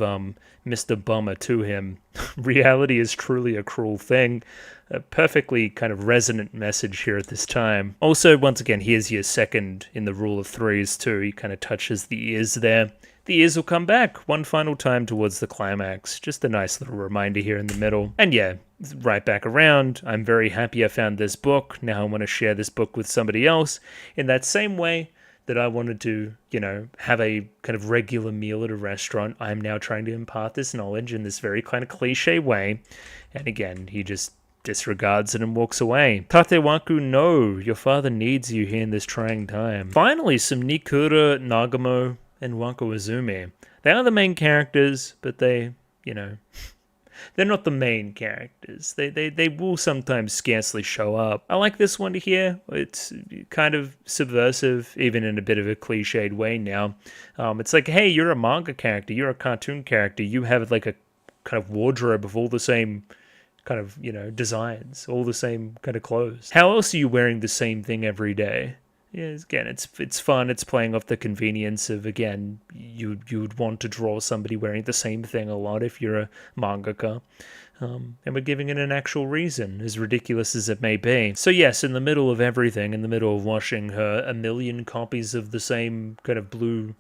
Mr. Bummer to him. Reality is truly a cruel thing. A perfectly kind of resonant message here at this time. Also, once again, here's your second in the rule of threes too. He kind of touches the ears there. The ears will come back one final time towards the climax. Just a nice little reminder here in the middle. And yeah, right back around. I'm very happy I found this book. Now I want to share this book with somebody else in that same way that I wanted to, have a kind of regular meal at a restaurant. I'm now trying to impart this knowledge in this very kind of cliche way. And again, he just disregards it and walks away. Tatewaku, no, your father needs you here in this trying time. Finally, some Nikura, Nagamo, and Wako Izumi. They are the main characters, but they, they're not the main characters. They will sometimes scarcely show up. I like this one here. It's kind of subversive, even in a bit of a cliched way now. It's like, hey, you're a manga character, you're a cartoon character, you have like a kind of wardrobe of all the same kind of, designs, all the same kind of clothes. How else are you wearing the same thing every day? Yeah, again, it's fun. It's playing off the convenience of, again, you'd want to draw somebody wearing the same thing a lot if you're a mangaka. And we're giving it an actual reason, as ridiculous as it may be. So yes, in the middle of everything, in the middle of washing her a million copies of the same kind of blue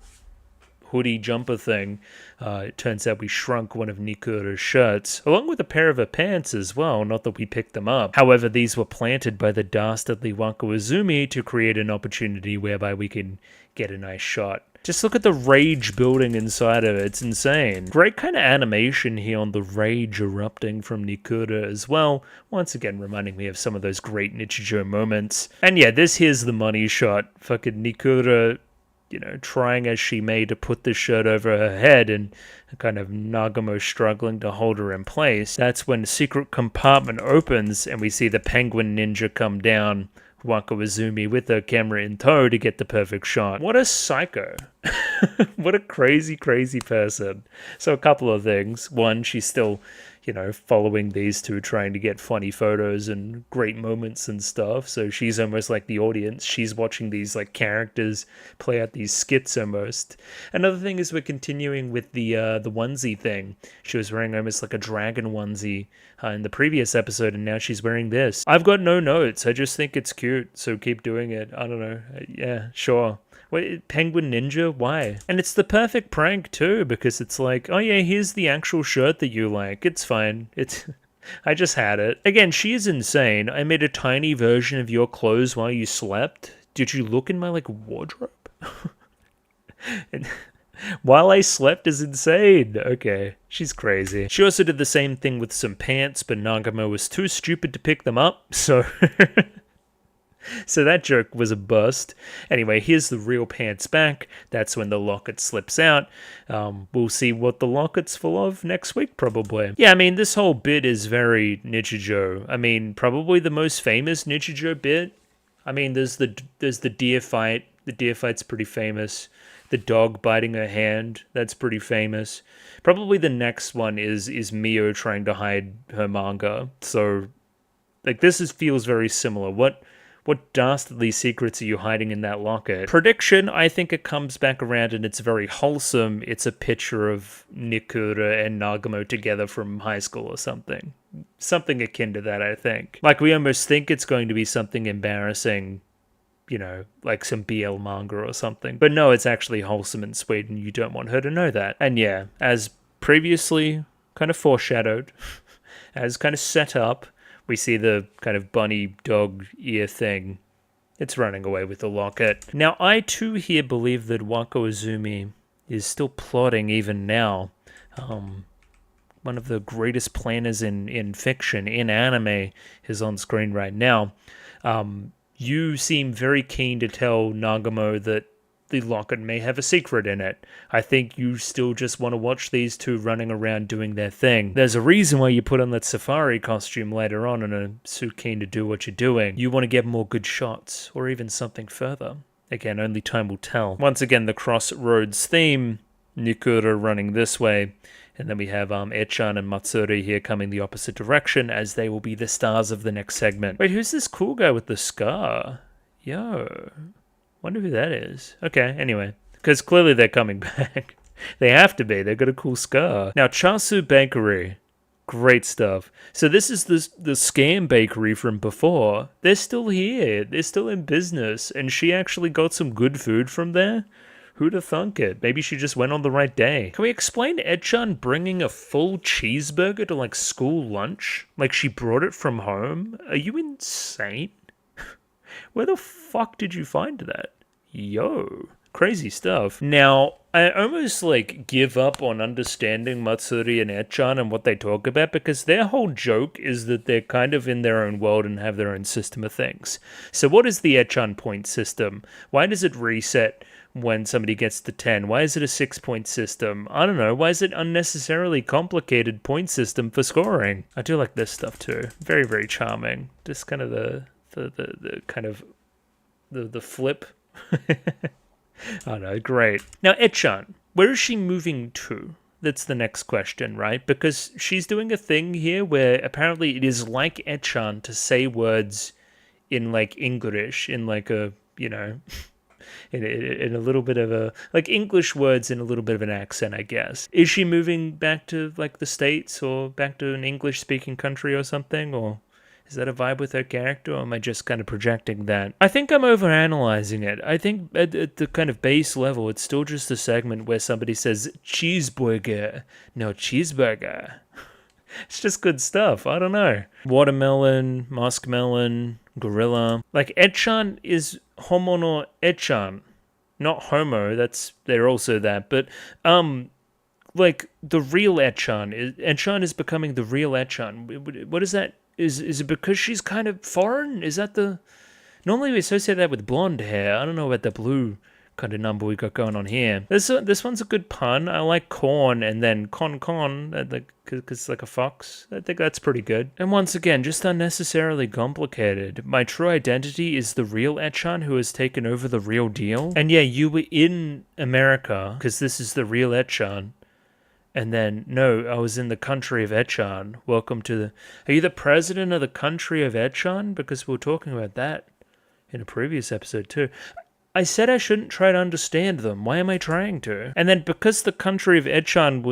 hoodie jumper thing, it turns out we shrunk one of Nikura's shirts, along with a pair of her pants as well, not that we picked them up. However, these were planted by the dastardly Wako Izumi to create an opportunity whereby we can get a nice shot. Just look at the rage building inside of it, it's insane. Great kind of animation here on the rage erupting from Nikura as well, once again reminding me of some of those great Nichijou moments. And yeah, this here's the money shot, fucking Nikura, trying as she may to put the shirt over her head and kind of Nagamo struggling to hold her in place. That's when the secret compartment opens and we see the penguin ninja come down, Wako Izumi with her camera in tow to get the perfect shot. What a psycho. What a crazy, crazy person. So a couple of things. One, she's still, following these two, trying to get funny photos and great moments and stuff. So she's almost like the audience. She's watching these like characters play out these skits almost. Another thing is we're continuing with the onesie thing. She was wearing almost like a dragon onesie in the previous episode, and now she's wearing this. I've got no notes. I just think it's cute, so keep doing it. I don't know. Yeah, sure. Wait, Penguin Ninja? Why? And it's the perfect prank too, because it's like, oh yeah, here's the actual shirt that you like. It's fine. I just had it. Again, she is insane. I made a tiny version of your clothes while you slept. Did you look in my wardrobe? And while I slept is insane. Okay, she's crazy. She also did the same thing with some pants, but Nagamo was too stupid to pick them up, so so that joke was a bust. Anyway, here's the real pants back. That's when the locket slips out. We'll see what the locket's full of next week, probably. Yeah, I mean, this whole bit is very Nichijou. I mean, probably the most famous Nichijou bit. I mean, there's the deer fight. The deer fight's pretty famous. The dog biting her hand, that's pretty famous. Probably the next one is Mio trying to hide her manga. So, this feels very similar. What dastardly secrets are you hiding in that locket? Prediction, I think it comes back around and it's very wholesome. It's a picture of Nikura and Nagamo together from high school or something. Something akin to that, I think. We almost think it's going to be something embarrassing, like some BL manga or something. But no, it's actually wholesome and sweet, and you don't want her to know that. And yeah, as previously kind of foreshadowed, as kind of set up, we see the kind of bunny dog ear thing. It's running away with the locket. Now, I too here believe that Wako Izumi is still plotting even now. One of the greatest planners in fiction, in anime, is on screen right now. You seem very keen to tell Nagamo that the locket may have a secret in it. I think you still just want to watch these two running around doing their thing. There's a reason why you put on that safari costume later on and are so keen to do what you're doing. You want to get more good shots, or even something further. Again, only time will tell. Once again, the Crossroads theme, Nikura running this way, And then we have Echan and Matsuri here coming the opposite direction, as they will be the stars of the next segment. Wait, who's this cool guy with the scar? Yo, wonder who that is. Okay, anyway, because clearly they're coming back. They have to be. They've got a cool scar. Now, Chasu Bakery. Great stuff. So this is the scam bakery from before. They're still here. They're still in business. And she actually got some good food from there? Who'd have thunk it? Maybe she just went on the right day. Can we explain Echan bringing a full cheeseburger to, like, school lunch? Like, she brought it from home? Are you insane? Where the fuck did you find that? Yo. Crazy stuff. Now, I almost, like, give up on understanding Matsuri and Echan and what they talk about, because their whole joke is that they're kind of in their own world and have their own system of things. So what is the Echan point system? Why does it reset when somebody gets to 10? Why is it a 6-point system? I don't know. Why is it unnecessarily complicated point system for scoring? I do like this stuff too. Very, very charming. Just kind of the kind of the flip. Oh no, great. Now, Echan, where is she moving to? That's the next question, right? Because she's doing a thing here where apparently it is like Echan to say words in, like, English, in, like, a, you know, in a little bit of a, like, English words in a little bit of an accent, I guess. Is she moving back to, like, the States or back to an English-speaking country or something? Or is that a vibe with her character, or am I just kind of projecting that? I think I'm overanalyzing it. I think at the kind of base level, it's still just a segment where somebody says, cheeseburger, no cheeseburger. It's just good stuff. I don't know. Watermelon, muskmelon, gorilla. Like, Echan is homono Echan. Not homo, they're also that. But, like, the real Echan. Echan is becoming the real Echan. What is that? Is it because she's kind of foreign? Is that the... Normally we associate that with blonde hair. I don't know about the blue kind of number we got going on here. This one's a good pun. I like corn and then con, because it's like a fox. I think that's pretty good. And once again, just unnecessarily complicated. My true identity is the real Echan who has taken over the real deal. And yeah, you were in America, because this is the real Echan. And then, no, I was in the country of Echan. Welcome to the... Are you the president of the country of Echan? Because we were talking about that in a previous episode too. I said I shouldn't try to understand them. Why am I trying to? And then because the country of Echan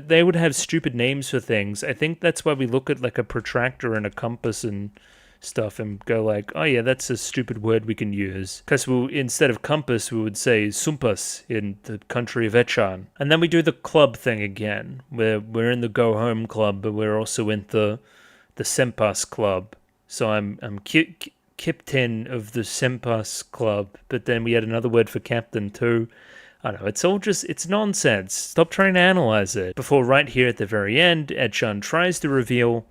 they would have stupid names for things, I think that's why we look at, like, a protractor and a compass and stuff and go like, oh yeah, that's a stupid word we can use. Because instead of compass, we would say sumpas in the country of Echan. And then we do the club thing again, where we're in the go home club, but we're also in the Sempas club. So I'm captain of the Sempas club, but then we had another word for captain too. I don't know, it's all just, it's nonsense. Stop trying to analyze it. Before right here at the very end, Echan tries to reveal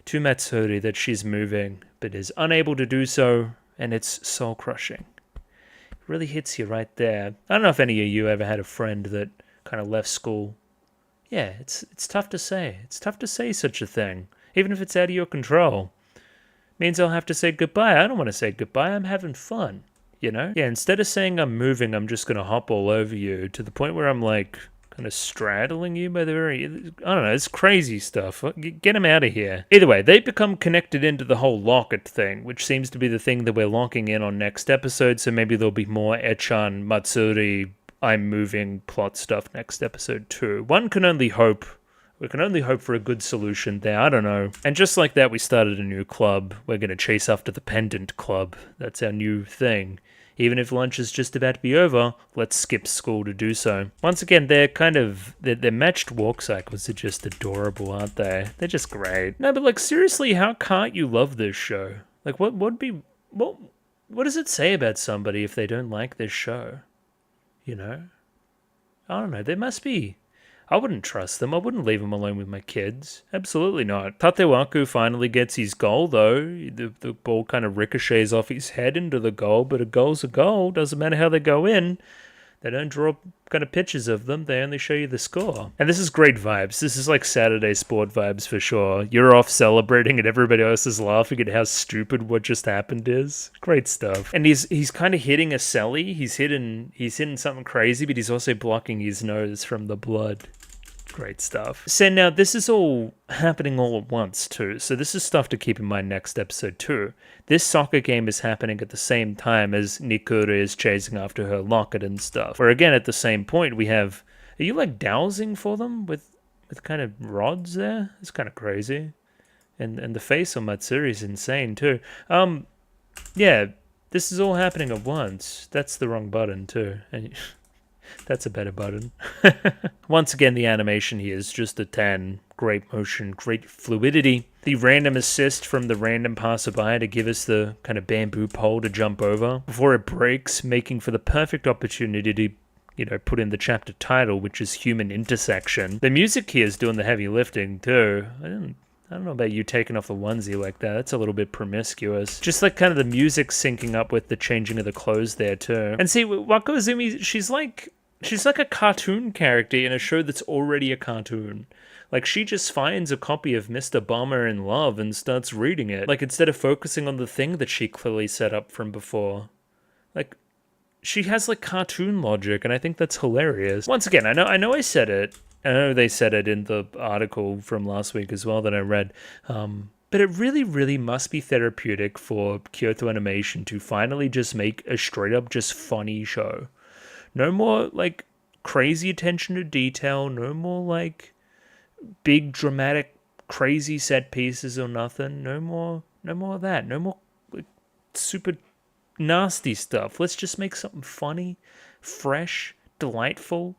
to Matsuri that she's moving, but is unable to do so, and it's soul-crushing. It really hits you right there. I don't know if any of you ever had a friend that kind of left school. Yeah, it's tough to say. It's tough to say such a thing, even if it's out of your control. Means I'll have to say goodbye. I don't want to say goodbye. I'm having fun, you know? Yeah, instead of saying I'm moving, I'm just going to hop all over you to the point where I'm, like, kind of straddling you by the very... I don't know, it's crazy stuff. Get him out of here. Either way, they become connected into the whole locket thing, which seems to be the thing that we're locking in on next episode, so maybe there'll be more Echan, Matsuri, I'm moving plot stuff next episode too. One can only hope. We can only hope for a good solution there. I don't know. And just like that, we started a new club. We're going to chase after the Pendant Club. That's our new thing. Even if lunch is just about to be over, let's skip school to do so. Once again, their matched walk cycles are just adorable, aren't they? They're just great. No, but like seriously, how can't you love this show? Like what does it say about somebody if they don't like this show? You know? I don't know. There must be. I wouldn't trust them. I wouldn't leave them alone with my kids. Absolutely not. Tatewaku finally gets his goal, though. The ball kind of ricochets off his head into the goal, but a goal's a goal. Doesn't matter how they go in. They don't draw kind of pictures of them. They only show you the score. And this is great vibes. This is like Saturday sport vibes for sure. You're off celebrating and everybody else is laughing at how stupid what just happened is. Great stuff. And he's kind of hitting a celly. He's hitting something crazy, but he's also blocking his nose from the blood. Great stuff. So now this is all happening all at once too. So this is stuff to keep in mind next episode too. This soccer game is happening at the same time as Nikura is chasing after her locket and stuff. Where again, at the same point, we have... Are you like dowsing for them with kind of rods there? It's kind of crazy. And the face on Matsuri is insane too. Yeah, this is all happening at once. That's the wrong button too. And that's a better button. Once again, the animation here is just a 10. Great motion, great fluidity. The random assist from the random passerby to give us the kind of bamboo pole to jump over before it breaks, making for the perfect opportunity to, you know, put in the chapter title, which is Human Intersection. The music here is doing the heavy lifting too. I don't know about you taking off the onesie like that. That's a little bit promiscuous. Just like kind of the music syncing up with the changing of the clothes there too. And see, Wako Izumi, she's like a cartoon character in a show that's already a cartoon. Like, she just finds a copy of Mr. Bomber in Love and starts reading it. Like, instead of focusing on the thing that she clearly set up from before. Like, she has, like, cartoon logic, and I think that's hilarious. Once again, I know I said it. I know they said it in the article from last week as well that I read. But it really, really must be therapeutic for Kyoto Animation to finally just make a straight-up just funny show. No more, like, crazy attention to detail. No more, like, big, dramatic, crazy set pieces or nothing. No more of that. No more, like, super nasty stuff. Let's just make something funny, fresh, delightful,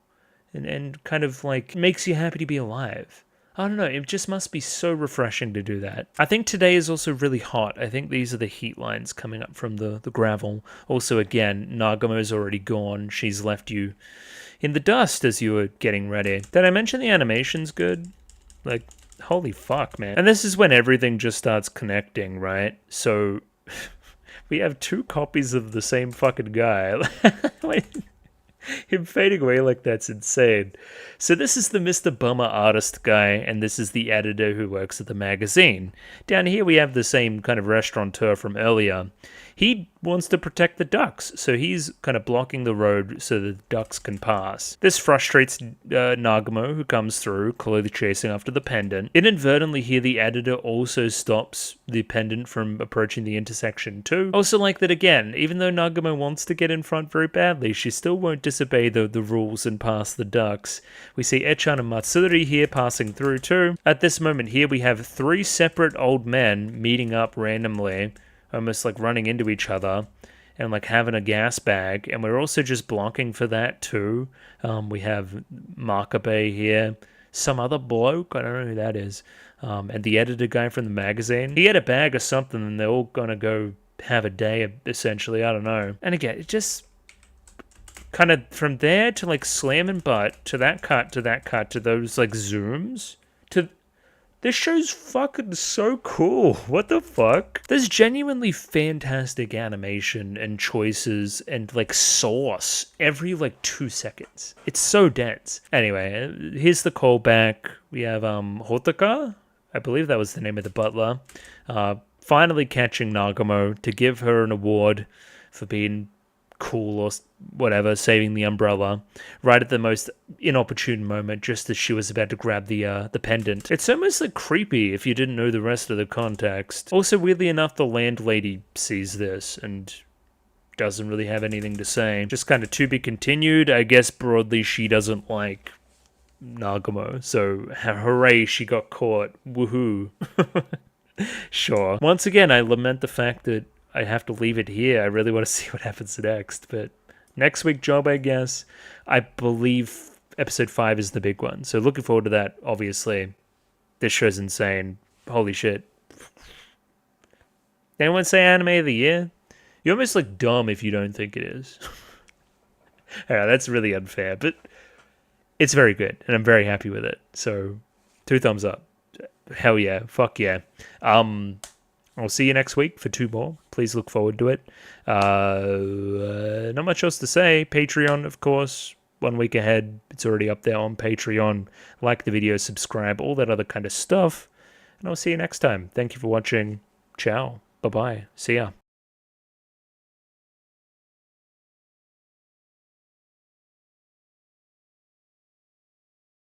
and kind of, like, makes you happy to be alive. I don't know, it just must be so refreshing to do that. I think today is also really hot. I think these are the heat lines coming up from the gravel. Also, again, Nagamo's already gone. She's left you in the dust as you were getting ready. Did I mention the animation's good? Like, holy fuck, man. And this is when everything just starts connecting, right? So, we have 2 copies of the same fucking guy. Wait. Him fading away like that's insane. So this is the Mr. Bummer artist guy, and this is the editor who works at the magazine. Down here we have the same kind of restaurateur from earlier. He wants to protect the ducks, so he's kind of blocking the road so the ducks can pass. This frustrates Nagamo, who comes through, clearly chasing after the pendant. Inadvertently here, the editor also stops the pendant from approaching the intersection too. Also like that again, even though Nagamo wants to get in front very badly, she still won't disobey the rules and pass the ducks. We see Echan and Matsuri here passing through too. At this moment here, we have 3 separate old men meeting up randomly, almost like running into each other and like having a gas bag. And we're also just blocking for that too. We have Makabe here, some other bloke, I don't know who that is, and the editor guy from the magazine. He had a bag or something and they're all gonna go have a day essentially, I don't know. And again, it just kind of from there to like slamming butt to that cut to those like zooms to... This show's fucking so cool. What the fuck? There's genuinely fantastic animation and choices and like sauce every like 2 seconds. It's so dense. Anyway, here's the callback. We have Hotaka, I believe that was the name of the butler, finally catching Nagamo to give her an award for being cool or whatever, saving the umbrella right at the most inopportune moment, just as she was about to grab the pendant. It's almost like creepy if you didn't know the rest of the context. Also, weirdly enough, the landlady sees this and doesn't really have anything to say. Just kind of to be continued. I guess broadly she doesn't like Nagamo, so hooray, she got caught. Woohoo. Sure. Once again, I lament the fact that I have to leave it here. I really want to see what happens next, but next week job, I guess. I believe episode 5 is the big one, so looking forward to that, obviously. This show's insane. Holy shit. Anyone say anime of the year? You're almost like dumb if you don't think it is. Yeah, that's really unfair, but it's very good, and I'm very happy with it, so 2 thumbs up. Hell yeah. Fuck yeah. I'll see you next week for 2 more. Please look forward to it. Not much else to say. Patreon, of course, 1 week ahead. It's already up there on Patreon. Like the video, subscribe, all that other kind of stuff. And I'll see you next time. Thank you for watching. Ciao. Bye-bye. See ya.